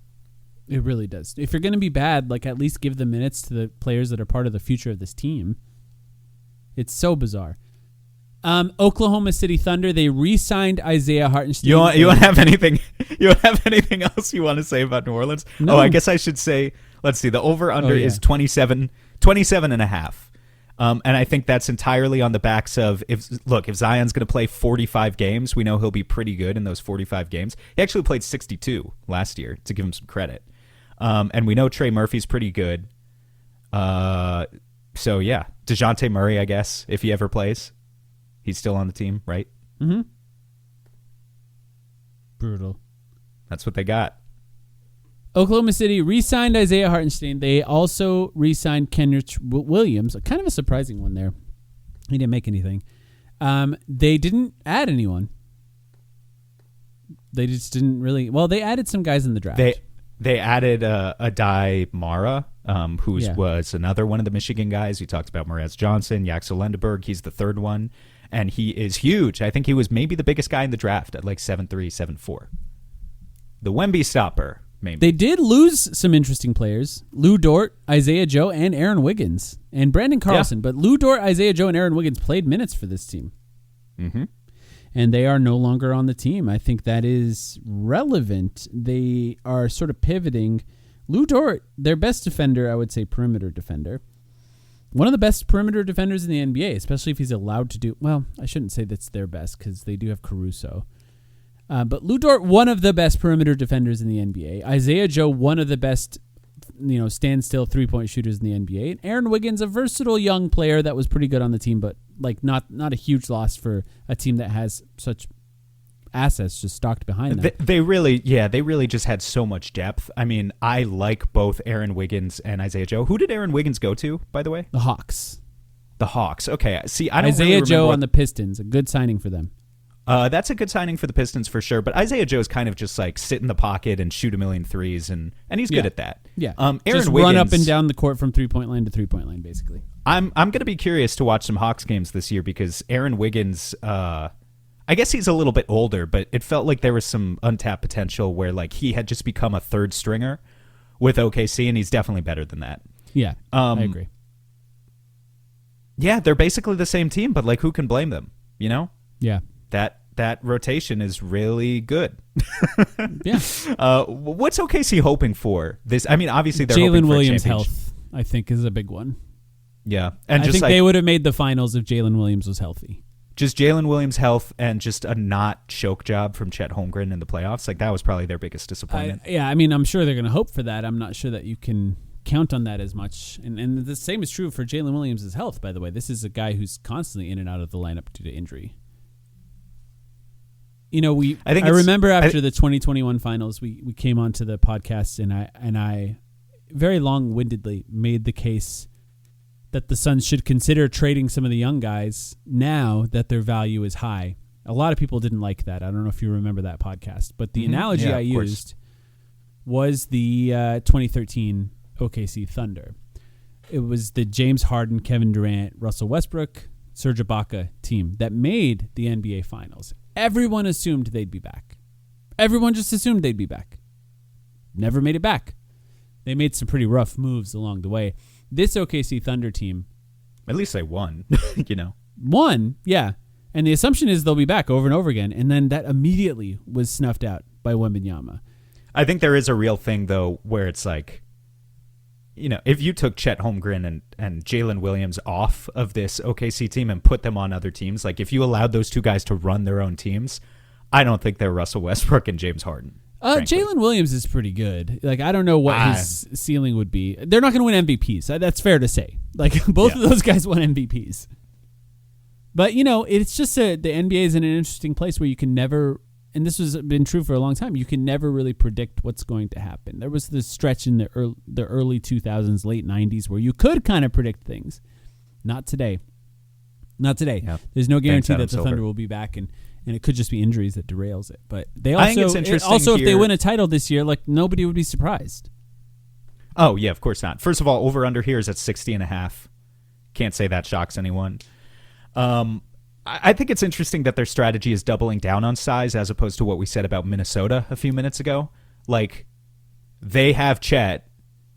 It really does. If you're going to be bad, like at least give the minutes to the players that are part of the future of this team. It's so bizarre. Oklahoma City Thunder, they re-signed Isaiah Hartenstein. You don't have anything? You don't have anything else you want to say about New Orleans? No. Oh, I guess I should say. Let's see. The over-under is 27 and a half. And I think that's entirely on the backs of, if Zion's going to play 45 games, we know he'll be pretty good in those 45 games. He actually played 62 last year, to give him some credit. And we know Trey Murphy's pretty good. So, yeah. DeJounte Murray, I guess, if he ever plays. He's still on the team, right? Mm-hmm. Brutal. That's what they got. Oklahoma City re-signed Isaiah Hartenstein. They also re-signed Kenrich Williams. Kind of a surprising one there. He didn't make anything. They didn't add anyone. They just didn't really... Well, they added some guys in the draft. They added Adai Mara, who was another one of the Michigan guys. We talked about Mraz Johnson, Yaxel Lendeberg. He's the third one, and he is huge. I think he was maybe the biggest guy in the draft at like 7'3", 7'4". The Wemby stopper. Maybe. They did lose some interesting players. Lou Dort, Isaiah Joe, and Aaron Wiggins. And Brandon Carlson. Yeah. But Lou Dort, Isaiah Joe, and Aaron Wiggins played minutes for this team. Mm-hmm. And they are no longer on the team. I think that is relevant. They are sort of pivoting. Lou Dort, their best defender, I would say perimeter defender. One of the best perimeter defenders in the NBA, especially if he's allowed to do... Well, I shouldn't say that's their best because they do have Caruso. But Lou Dort, one of the best perimeter defenders in the NBA. Isaiah Joe, one of the best, standstill three-point shooters in the NBA. And Aaron Wiggins, a versatile young player that was pretty good on the team, but like not a huge loss for a team that has such assets just stocked behind them. They really just had so much depth. I mean, I like both Aaron Wiggins and Isaiah Joe. Who did Aaron Wiggins go to, by the way? The Hawks. The Hawks. Okay. See, I don't Isaiah really Joe on the Pistons, a good signing for them. That's a good signing for the Pistons for sure. But Isaiah Joe's kind of just like sit in the pocket and shoot a million threes, and he's good at that. Yeah. Aaron just Wiggins, run up and down the court from 3-point line to 3-point line, basically. I'm going to be curious to watch some Hawks games this year because Aaron Wiggins, I guess he's a little bit older, but it felt like there was some untapped potential where like he had just become a third stringer with OKC, and he's definitely better than that. Yeah, I agree. Yeah, they're basically the same team, but like who can blame them? You know? Yeah. That rotation is really good. Yeah. What's OKC hoping for? This, I mean, obviously they're hoping Jalen for Williams' a championship. health, I think, is a big one. Yeah, and I think they would have made the finals if Jalen Williams was healthy. Just Jalen Williams' health and just a not choke job from Chet Holmgren in the playoffs. Like that was probably their biggest disappointment. I mean, I'm sure they're going to hope for that. I'm not sure that you can count on that as much. And the same is true for Jalen Williams' health, by the way. This is a guy who's constantly in and out of the lineup due to injury. I remember after the 2021 finals, we came onto the podcast and I very long-windedly made the case that the Suns should consider trading some of the young guys now that their value is high. A lot of people didn't like that. I don't know if you remember that podcast, but the analogy I used was the 2013 OKC Thunder. It was the James Harden, Kevin Durant, Russell Westbrook, Serge Ibaka team that made the NBA Finals. Everyone assumed they'd be back. Everyone just assumed they'd be back. Never made it back. They made some pretty rough moves along the way. This OKC Thunder team... At least they won, Won, yeah. And the assumption is they'll be back over and over again. And then that immediately was snuffed out by Wembanyama. I think there is a real thing, though, where it's like, if you took Chet Holmgren and Jalen Williams off of this OKC team and put them on other teams, like if you allowed those two guys to run their own teams, I don't think they're Russell Westbrook and James Harden. Jalen Williams is pretty good. Like, I don't know what his ceiling would be. They're not going to win MVPs. That's fair to say. Like, both of those guys won MVPs. But, it's just the NBA is in an interesting place where you can never, and this has been true for a long time, you can never really predict what's going to happen. There was this stretch in the early 2000s, late 90s, where you could kind of predict things. Not today. Not today. Yeah. There's no guarantee that the Thunder will be back, and it could just be injuries that derails it. But they also, if they win a title this year, like, nobody would be surprised. Oh, yeah, of course not. First of all, over-under here is at 60.5. Can't say that shocks anyone. I think it's interesting that their strategy is doubling down on size as opposed to what we said about Minnesota a few minutes ago. Like, they have Chet.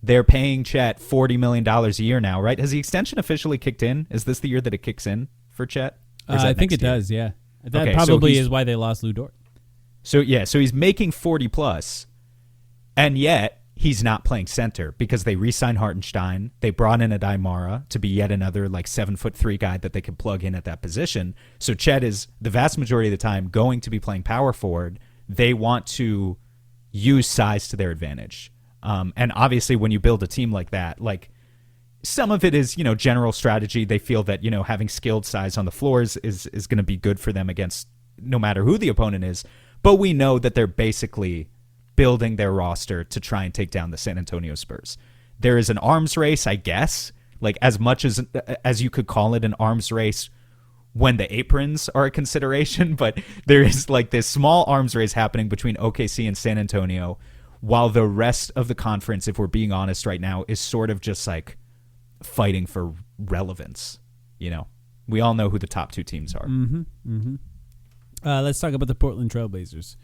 They're paying Chet $40 million a year now, right? Has the extension officially kicked in? Is this the year that it kicks in for Chet? I think it does, yeah. That probably is why they lost Lou Dort. So he's making 40 plus, and yet he's not playing center because they re-signed Hartenstein. They brought in Adai to be yet another 7'3" guy that they can plug in at that position. So Chet is the vast majority of the time going to be playing power forward. They want to use size to their advantage. And obviously when you build a team like that, some of it is, general strategy. They feel that, having skilled size on the floors is going to be good for them against no matter who the opponent is. But we know that they're basically building their roster to try and take down the San Antonio Spurs. There is an arms race, I guess, as much as you could call it an arms race when the aprons are a consideration. But there is this small arms race happening between OKC and San Antonio, while the rest of the conference, if we're being honest right now, is sort of just fighting for relevance. We all know who the top two teams are. Let's talk about the Portland Trailblazers.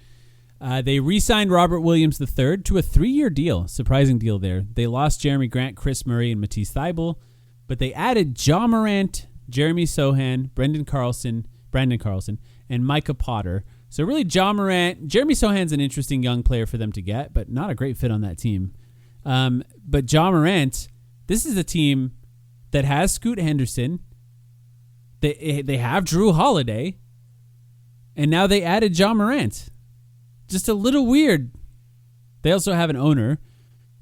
They re-signed Robert Williams III to a 3-year deal. Surprising deal there. They lost Jeremy Grant, Chris Murray, and Matisse Thybulle, but they added Ja Morant, Jeremy Sohan, Brandon Carlson, and Micah Potter. So really, Ja Morant, Jeremy Sohan's an interesting young player for them to get, but not a great fit on that team. But Ja Morant, this is a team that has Scoot Henderson. They have Drew Holiday, and now they added Ja Morant. Just a little weird. They also have an owner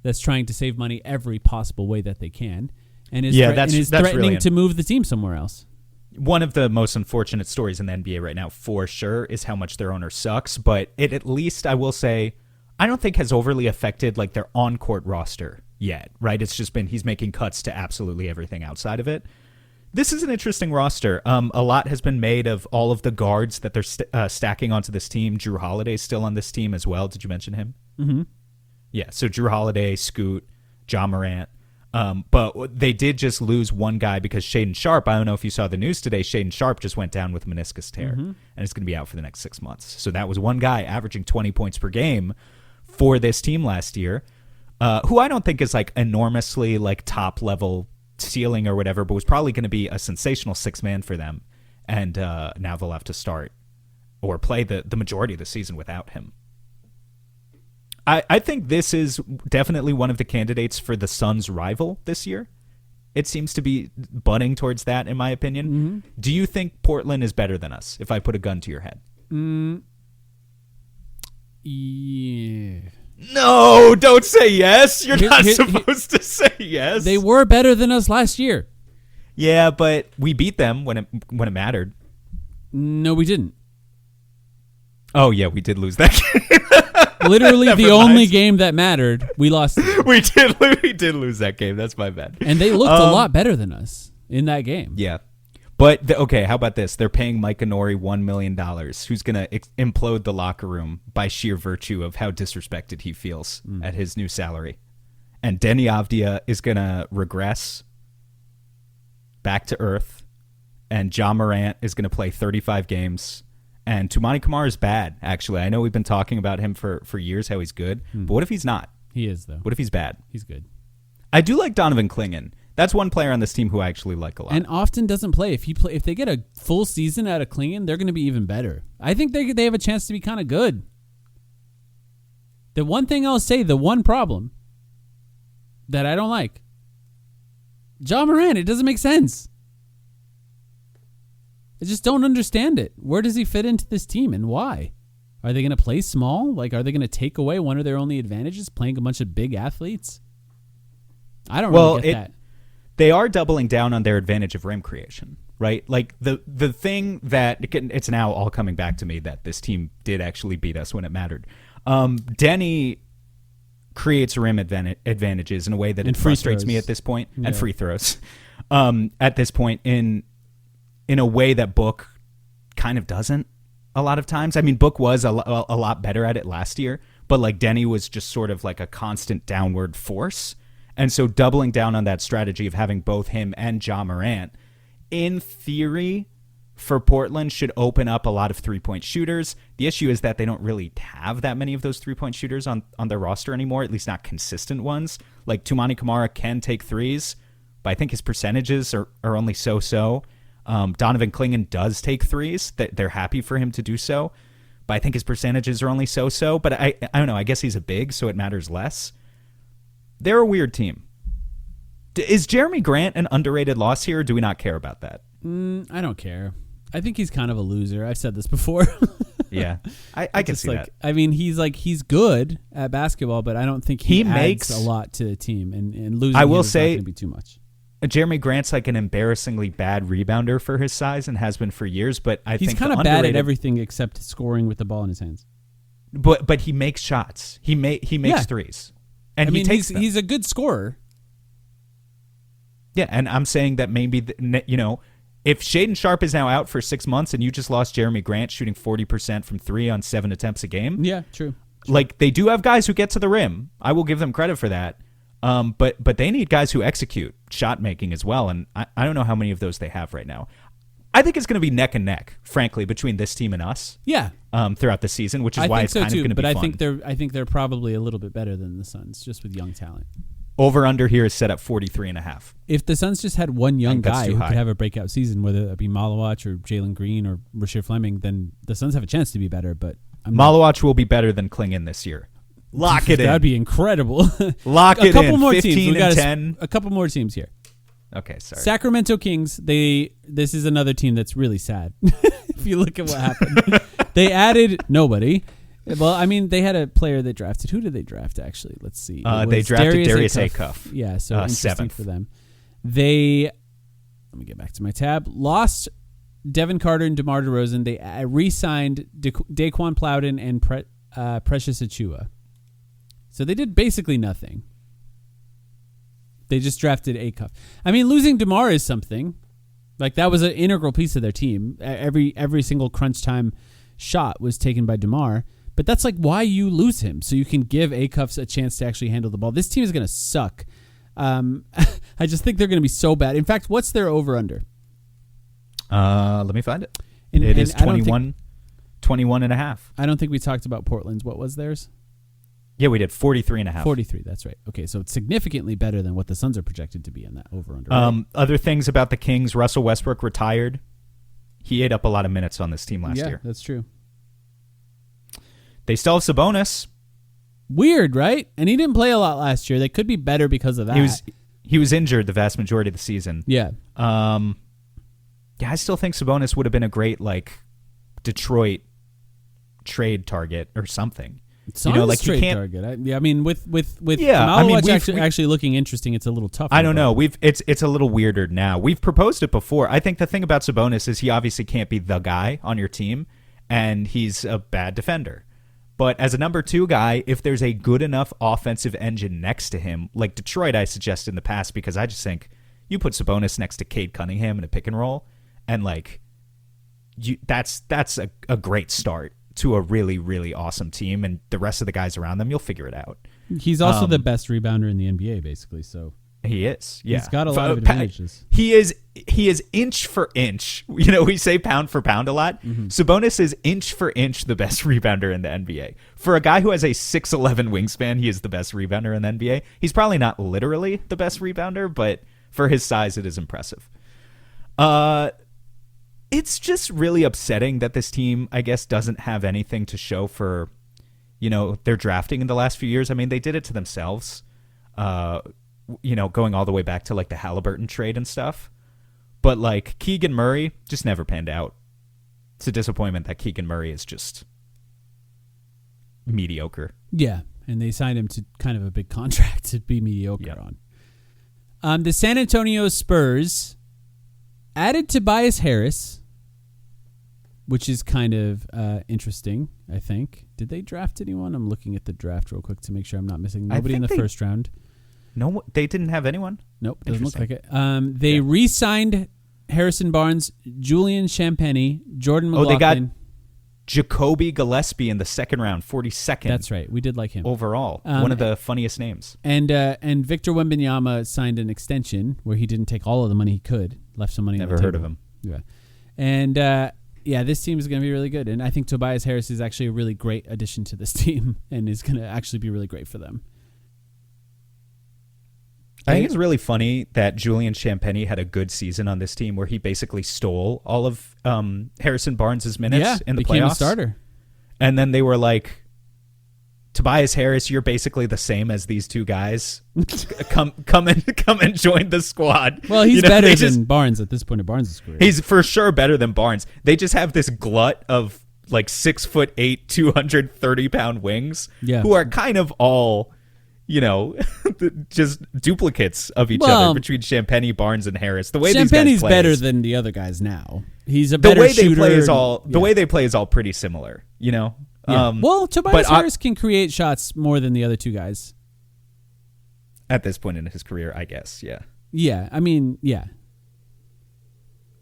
that's trying to save money every possible way that they can, and is threatening really to move the team somewhere else. One of the most unfortunate stories in the NBA right now, for sure, is how much their owner sucks. But it, at least, I will say, I don't think has overly affected their on-court roster yet, right? It's just been he's making cuts to absolutely everything outside of it. This is an interesting roster. A lot has been made of all of the guards that they're stacking onto this team. Drew Holiday's still on this team as well. Did you mention him? Mm-hmm. Yeah, so Drew Holiday, Scoot, Ja Morant. But they did just lose one guy because Shaedon Sharpe, I don't know if you saw the news today, Shaedon Sharpe just went down with a meniscus tear, and it's going to be out for the next 6 months. So that was one guy averaging 20 points per game for this team last year, who I don't think is enormously top level ceiling or whatever, but was probably going to be a sensational six-man for them. And now they'll have to start or play the majority of the season without him. I think this is definitely one of the candidates for the Suns' rival this year. It seems to be budding towards that, in my opinion. Mm-hmm. Do you think Portland is better than us, if I put a gun to your head? Yeah. No, don't say yes. You're not supposed to say yes. They were better than us last year. Yeah, but we beat them when it mattered. No, we didn't. Oh yeah, we did lose that game. Literally the only game that mattered, we lost it. we did lose that game. That's my bad. And they looked a lot better than us in that game. Yeah. But, okay, how about this? They're paying Mike Inori $1 million, who's going to implode the locker room by sheer virtue of how disrespected he feels at his new salary. And Denny Avdia is going to regress back to earth, and John Morant is going to play 35 games. And Toumani Camara is bad, actually. I know we've been talking about him for years, how he's good. But what if he's not? He is, though. What if he's bad? He's good. I do like Donovan Clingan. That's one player on this team who I actually like a lot. And often doesn't play. If they get a full season out of Clingan, they're going to be even better. I think they have a chance to be kind of good. The one thing I'll say, the one problem that I don't like, John Morant, it doesn't make sense. I just don't understand it. Where does he fit into this team and why? Are they going to play small? Like, are they going to take away one of their only advantages, playing a bunch of big athletes? I don't really get that. They are doubling down on their advantage of rim creation, right? Like the thing that it's now all coming back to me that this team did actually beat us when it mattered. Denny creates rim advantages in a way that it frustrates me at this point, and free throws at this point in a way that Book kind of doesn't a lot of times. I mean, Book was a lot better at it last year, but like Denny was just sort of like a constant downward force. And so doubling down on that strategy of having both him and John Morant, in theory, for Portland, should open up a lot of three-point shooters. The issue is that they don't really have that many of those three-point shooters on their roster anymore, at least not consistent ones. Like Toumani Camara can take threes, but I think his percentages are only so-so. Donovan Clingan does take threes. They're happy for him to do so, but I think his percentages are only so-so. But I don't know. I guess he's a big, so it matters less. They're a weird team. Is Jeremy Grant an underrated loss here, or do we not care about that? I don't care. I think he's kind of a loser. I've said this before. Yeah, I can see that. I mean, he's good at basketball, but I don't think he makes a lot to the team. And losing I will is say, not going to be too much. Jeremy Grant's like an embarrassingly bad rebounder for his size and has been for years. But he's kind of bad at everything except scoring with the ball in his hands. But he makes shots. He makes threes. And he's a good scorer. Yeah, and I'm saying that maybe, if Shaedon Sharpe is now out for 6 months and you just lost Jeremy Grant shooting 40% from three on 7 attempts a game. Yeah, true. Like, they do have guys who get to the rim. I will give them credit for that. But they need guys who execute shot making as well, and I don't know how many of those they have right now. I think it's going to be neck and neck, frankly, between this team and us. Yeah. Throughout the season, which is why it's kind of going to be fun. But I think they're probably a little bit better than the Suns, just with young talent. Over under here is set at 43.5. If the Suns just had one young guy who could have a breakout season, whether it be Malawach or Jalen Green or Rasheer Fleming, then the Suns have a chance to be better. But Malawach will be better than Clingan this year. Lock it in. That'd be incrable. Lock it in. A couple more 15 teams. We got 10. A couple more teams here. Okay, sorry. Sacramento Kings. This is another team that's really sad. If you look at what happened, they added nobody. Well, I mean, they had a player they drafted. Who did they draft, actually? Let's see. They drafted Darius Acuff. Yeah, so interesting 7th. for them. Let me get back to my tab. Lost Devin Carter and DeMar DeRozan. They re-signed Daquan Plowden and Precious Achiuwa. So they did basically nothing. They just drafted Acuff. I mean, losing DeMar is something. Like, that was an integral piece of their team. Every single crunch time shot was taken by DeMar. But that's like why you lose him, so you can give Acuff a chance to actually handle the ball. This team is going to suck. I just think they're going to be so bad. In fact, what's their over-under? Let me find it. It is 21 and a half. I don't think we talked about Portland's. What was theirs? Yeah, we did 43.5. 43, that's right. Okay, so it's significantly better than what the Suns are projected to be in that over-under. Right? Other things about the Kings, Russell Westbrook retired. He ate up a lot of minutes on this team last year. Yeah, that's true. They still have Sabonis. Weird, right? And he didn't play a lot last year. They could be better because of that. He was injured the vast majority of the season. Yeah. Yeah, I still think Sabonis would have been a great Detroit trade target or something. Trade target. I mean, with Malawach actually looking interesting, it's a little tough. I don't know. It's a little weirder now. We've proposed it before. I think the thing about Sabonis is he obviously can't be the guy on your team. and he's a bad defender. But as a number 2 guy, if there's a good enough offensive engine next to him, like Detroit I suggested in the past, because I just think you put Sabonis next to Cade Cunningham in a pick and roll, and like that's a great start to a really, really awesome team, and the rest of the guys around them, you'll figure it out. He's also the best rebounder in the NBA, basically, so... He is, yeah. He's got a lot of advantages. He is inch for inch. You know, we say pound for pound a lot. Sabonis is inch for inch the best rebounder in the NBA. For a guy who has a 6'11 wingspan, he is the best rebounder in the NBA. He's probably not literally the best rebounder, but for his size, it is impressive. It's just really upsetting that this team, I guess, doesn't have anything to show for, you know, their drafting in the last few years. I mean, they did it to themselves. You know, going all the way back to like the Halliburton trade and stuff. But like Keegan Murray just never panned out. It's a disappointment that Keegan Murray is just mediocre. Yeah, and they signed him to kind of a big contract to be mediocre on. The San Antonio Spurs added Tobias Harris, which is kind of interesting, I think. Did they draft anyone? I'm looking at the draft real quick to make sure I'm not missing nobody in the first round. No, they didn't have anyone? Nope, doesn't look like it. They re-signed Harrison Barnes, Julian Champagnie, Jordan McLaughlin. Oh, they got Jacoby Gillespie in the second round, 42nd. That's right. We did like him. Overall. One of the funniest names. And Victor Wembanyama signed an extension where he didn't take all of the money he could, left some money on the table. Never heard of him. Yeah. And this team is going to be really good. And I think Tobias Harris is actually a really great addition to this team and is going to actually be really great for them. I think it's really funny that Julian Champagnie had a good season on this team where he basically stole all of Harrison Barnes' minutes in the became playoffs. A starter. And then they were like, Tobias Harris, you're basically the same as these two guys. come and join the squad. Well, he's better than Barnes at this point of Barnes' career. He's for sure better than Barnes. They just have this glut of like 6'8", 230-pound wings who are kind of all, you know, just duplicates of each other between Champagnie, Barnes, and Harris. The way Champagnie's these guys play better than the other guys now. He's a better shooter. The way they play is all pretty similar, you know? Yeah. Well, Tobias Harris can create shots more than the other two guys. At this point in his career, I guess, yeah. Yeah, I mean, yeah.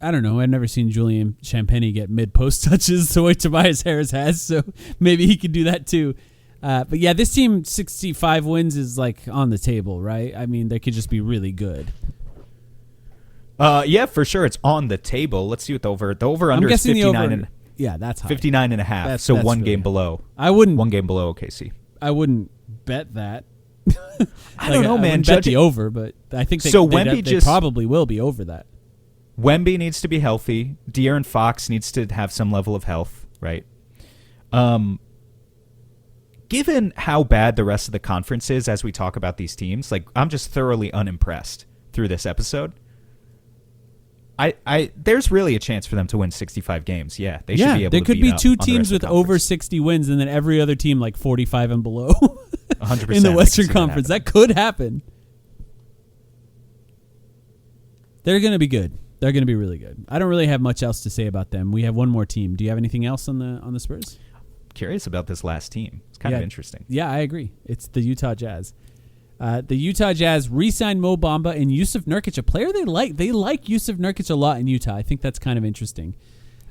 I don't know. I've never seen Julian Champagnie get mid-post touches the way Tobias Harris has, so maybe he could do that too. But yeah, this team, 65 wins is like on the table, right? I mean, they could just be really good. Yeah, for sure. It's on the table. Let's see what the over-under is 59. Yeah, that's high. 59 and a half. That's one really game below. One game below OKC. I wouldn't bet that. I don't know, man. Bet the over, but I think they probably will be over that. Wemby needs to be healthy. De'Aaron Fox needs to have some level of health, right? Given how bad the rest of the conference is as we talk about these teams, like I'm just thoroughly unimpressed through this episode. There's really a chance for them to win 65 games. Yeah, they should be able to beat up. There could be two teams with over 60 wins and then every other team like 45 and below 100% in the Western Conference. That could happen. They're going to be good. They're going to be really good. I don't really have much else to say about them. We have one more team. Do you have anything else on the Spurs? Curious about this last team. It's kind of interesting. Yeah, I agree. It's the Utah Jazz. The Utah Jazz re-signed Mo Bamba and Yusuf Nurkic, a player they like. They like Yusuf Nurkic a lot in Utah. I think that's kind of interesting.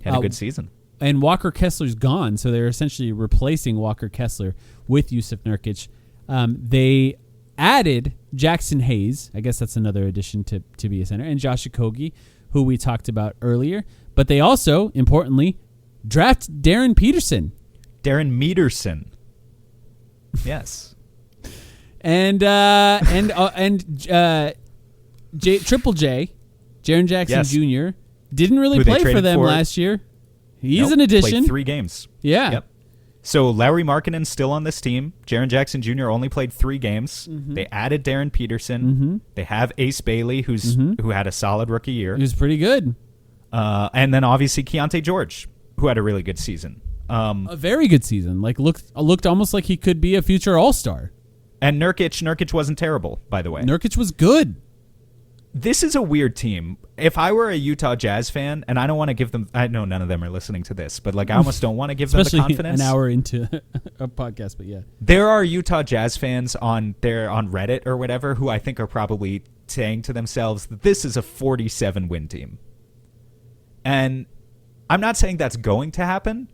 Had a good season. And Walker Kessler's gone, so they're essentially replacing Walker Kessler with Yusuf Nurkic. They added Jackson Hayes. I guess that's another addition to be a center. And Josh Okogie, who we talked about earlier. But they also, importantly, draft Darren Peterson. Darren Meterson. Yes. And Triple J, Jaren Jackson Jr. didn't really play for them last year. He's an addition. Played 3 games. Yeah. Yep. So Lauri Markkanen's still on this team. Jaren Jackson Jr. only played 3 games. Mm-hmm. They added Darren Peterson. Mm-hmm. They have Ace Bailey, who had a solid rookie year. He was pretty good. And then obviously Keontae George, who had a really good season. A very good season. Like looked almost like he could be a future All-Star. And Nurkic wasn't terrible, by the way. Nurkic was good. this is a weird team. If I were a Utah Jazz fan, and I don't want to give them, I know none of them are listening to this, but like I almost don't want to give them the confidence. An hour into a podcast, but yeah. There are Utah Jazz fans on Reddit or whatever who I think are probably saying to themselves that this is a 47-win team. And I'm not saying that's going to happen,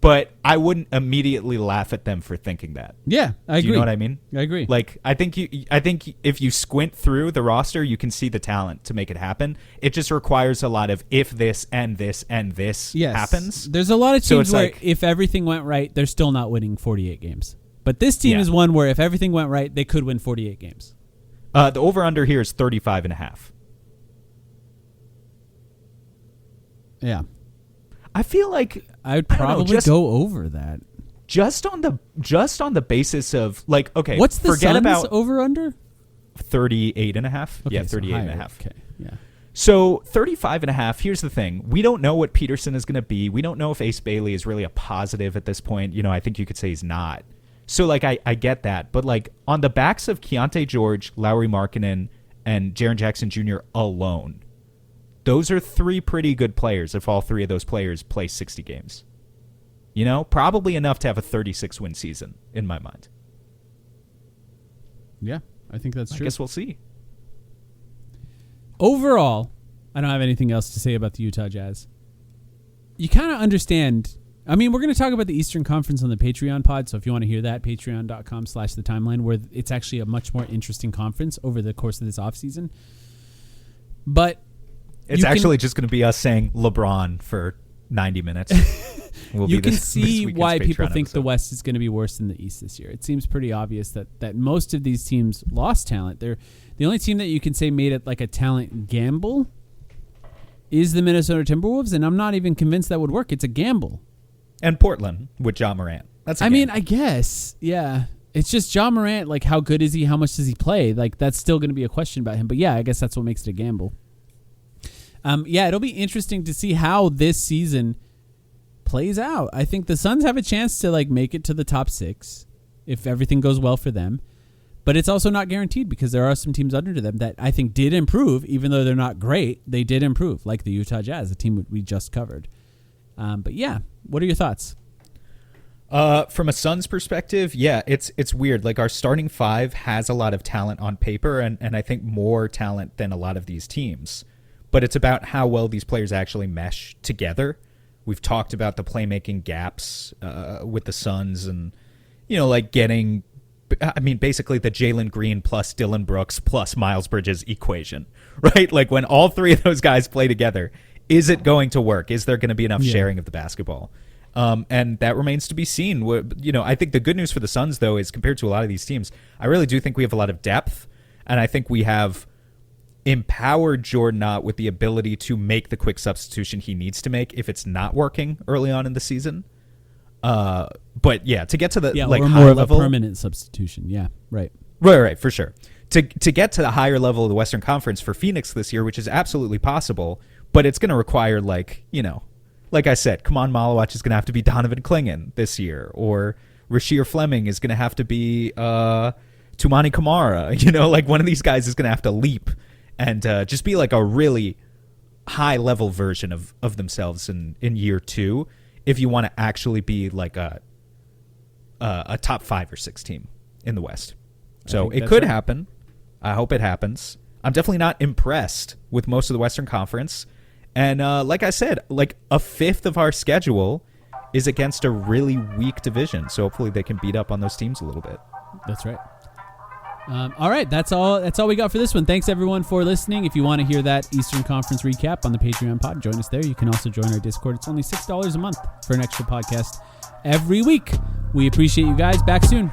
but I wouldn't immediately laugh at them for thinking that. Yeah, I agree. Do you know what I mean? I agree. Like, I think if you squint through the roster, you can see the talent to make it happen. It just requires a lot of if this and this and this happens. There's a lot of teams where if everything went right, they're still not winning 48 games. But this team is one where if everything went right, they could win 48 games. The over-under here is 35.5. Yeah. I feel like I would probably go over that. Just on the basis of like, okay, what's the forget Suns about over under? 38.5. Okay, yeah, 38.5. Okay, yeah. So 35.5. Here's the thing: we don't know what Peterson is going to be. We don't know if Ace Bailey is really a positive at this point. You know, I think you could say he's not. So like, I get that, but like on the backs of Keontae George, Lauri Markkanen, and Jaren Jackson Jr. alone, those are three pretty good players if all three of those players play 60 games. You know, probably enough to have a 36-win season, in my mind. Yeah, I think that's true. I guess we'll see. Overall, I don't have anything else to say about the Utah Jazz. You kind of understand. I mean, we're going to talk about the Eastern Conference on the Patreon pod, so if you want to hear that, patreon.com/thetimeline, where it's actually a much more interesting conference over the course of this offseason. But it's actually just going to be us saying LeBron for 90 minutes. You can see why people think the West is going to be worse than the East this year. It seems pretty obvious that most of these teams lost talent. They're the only team that you can say made it like a talent gamble is the Minnesota Timberwolves, and I'm not even convinced that would work. It's a gamble. And Portland with Ja Morant. That's a gamble. I guess, yeah. It's just Ja Morant, like how good is he? How much does he play? Like that's still going to be a question about him. But yeah, I guess that's what makes it a gamble. Yeah, it'll be interesting to see how this season plays out. I think the Suns have a chance to like make it to the top 6 if everything goes well for them. But it's also not guaranteed because there are some teams under them that I think did improve, even though they're not great. They did improve, like the Utah Jazz, a team we just covered. But yeah, what are your thoughts? From a Suns perspective, yeah, it's weird. Like our starting 5 has a lot of talent on paper, and I think more talent than a lot of these teams. But it's about how well these players actually mesh together. We've talked about the playmaking gaps with the Suns and, you know, like getting, I mean, basically the Jalen Green plus Dylan Brooks plus Miles Bridges equation, right? Like when all three of those guys play together, is it going to work? Is there going to be enough sharing of the basketball? And that remains to be seen. You know, I think the good news for the Suns, though, is compared to a lot of these teams, I really do think we have a lot of depth, and I think we have empowered Jordan Knott with the ability to make the quick substitution he needs to make if it's not working early on in the season. But yeah, to get to the like or high more level, of a permanent substitution. Yeah, right, for sure. To get to the higher level of the Western Conference for Phoenix this year, which is absolutely possible, but it's going to require like, you know, like I said, Kaman Malawach is going to have to be Donovan Clingan this year, or Rasheer Fleming is going to have to be Tumani Kamara. You know, like one of these guys is going to have to leap and just be like a really high-level version of themselves in year 2 if you want to actually be like a top 5 or 6 team in the West. So it could happen. I hope it happens. I'm definitely not impressed with most of the Western Conference. And like I said, like a fifth of our schedule is against a really weak division. So hopefully they can beat up on those teams a little bit. That's right. All right, that's all we got for this one. Thanks everyone for listening. If you want to hear that Eastern Conference recap on the Patreon pod, join us there. You can also join our Discord. It's only $6 a month for an extra podcast every week. We appreciate you guys. Back soon.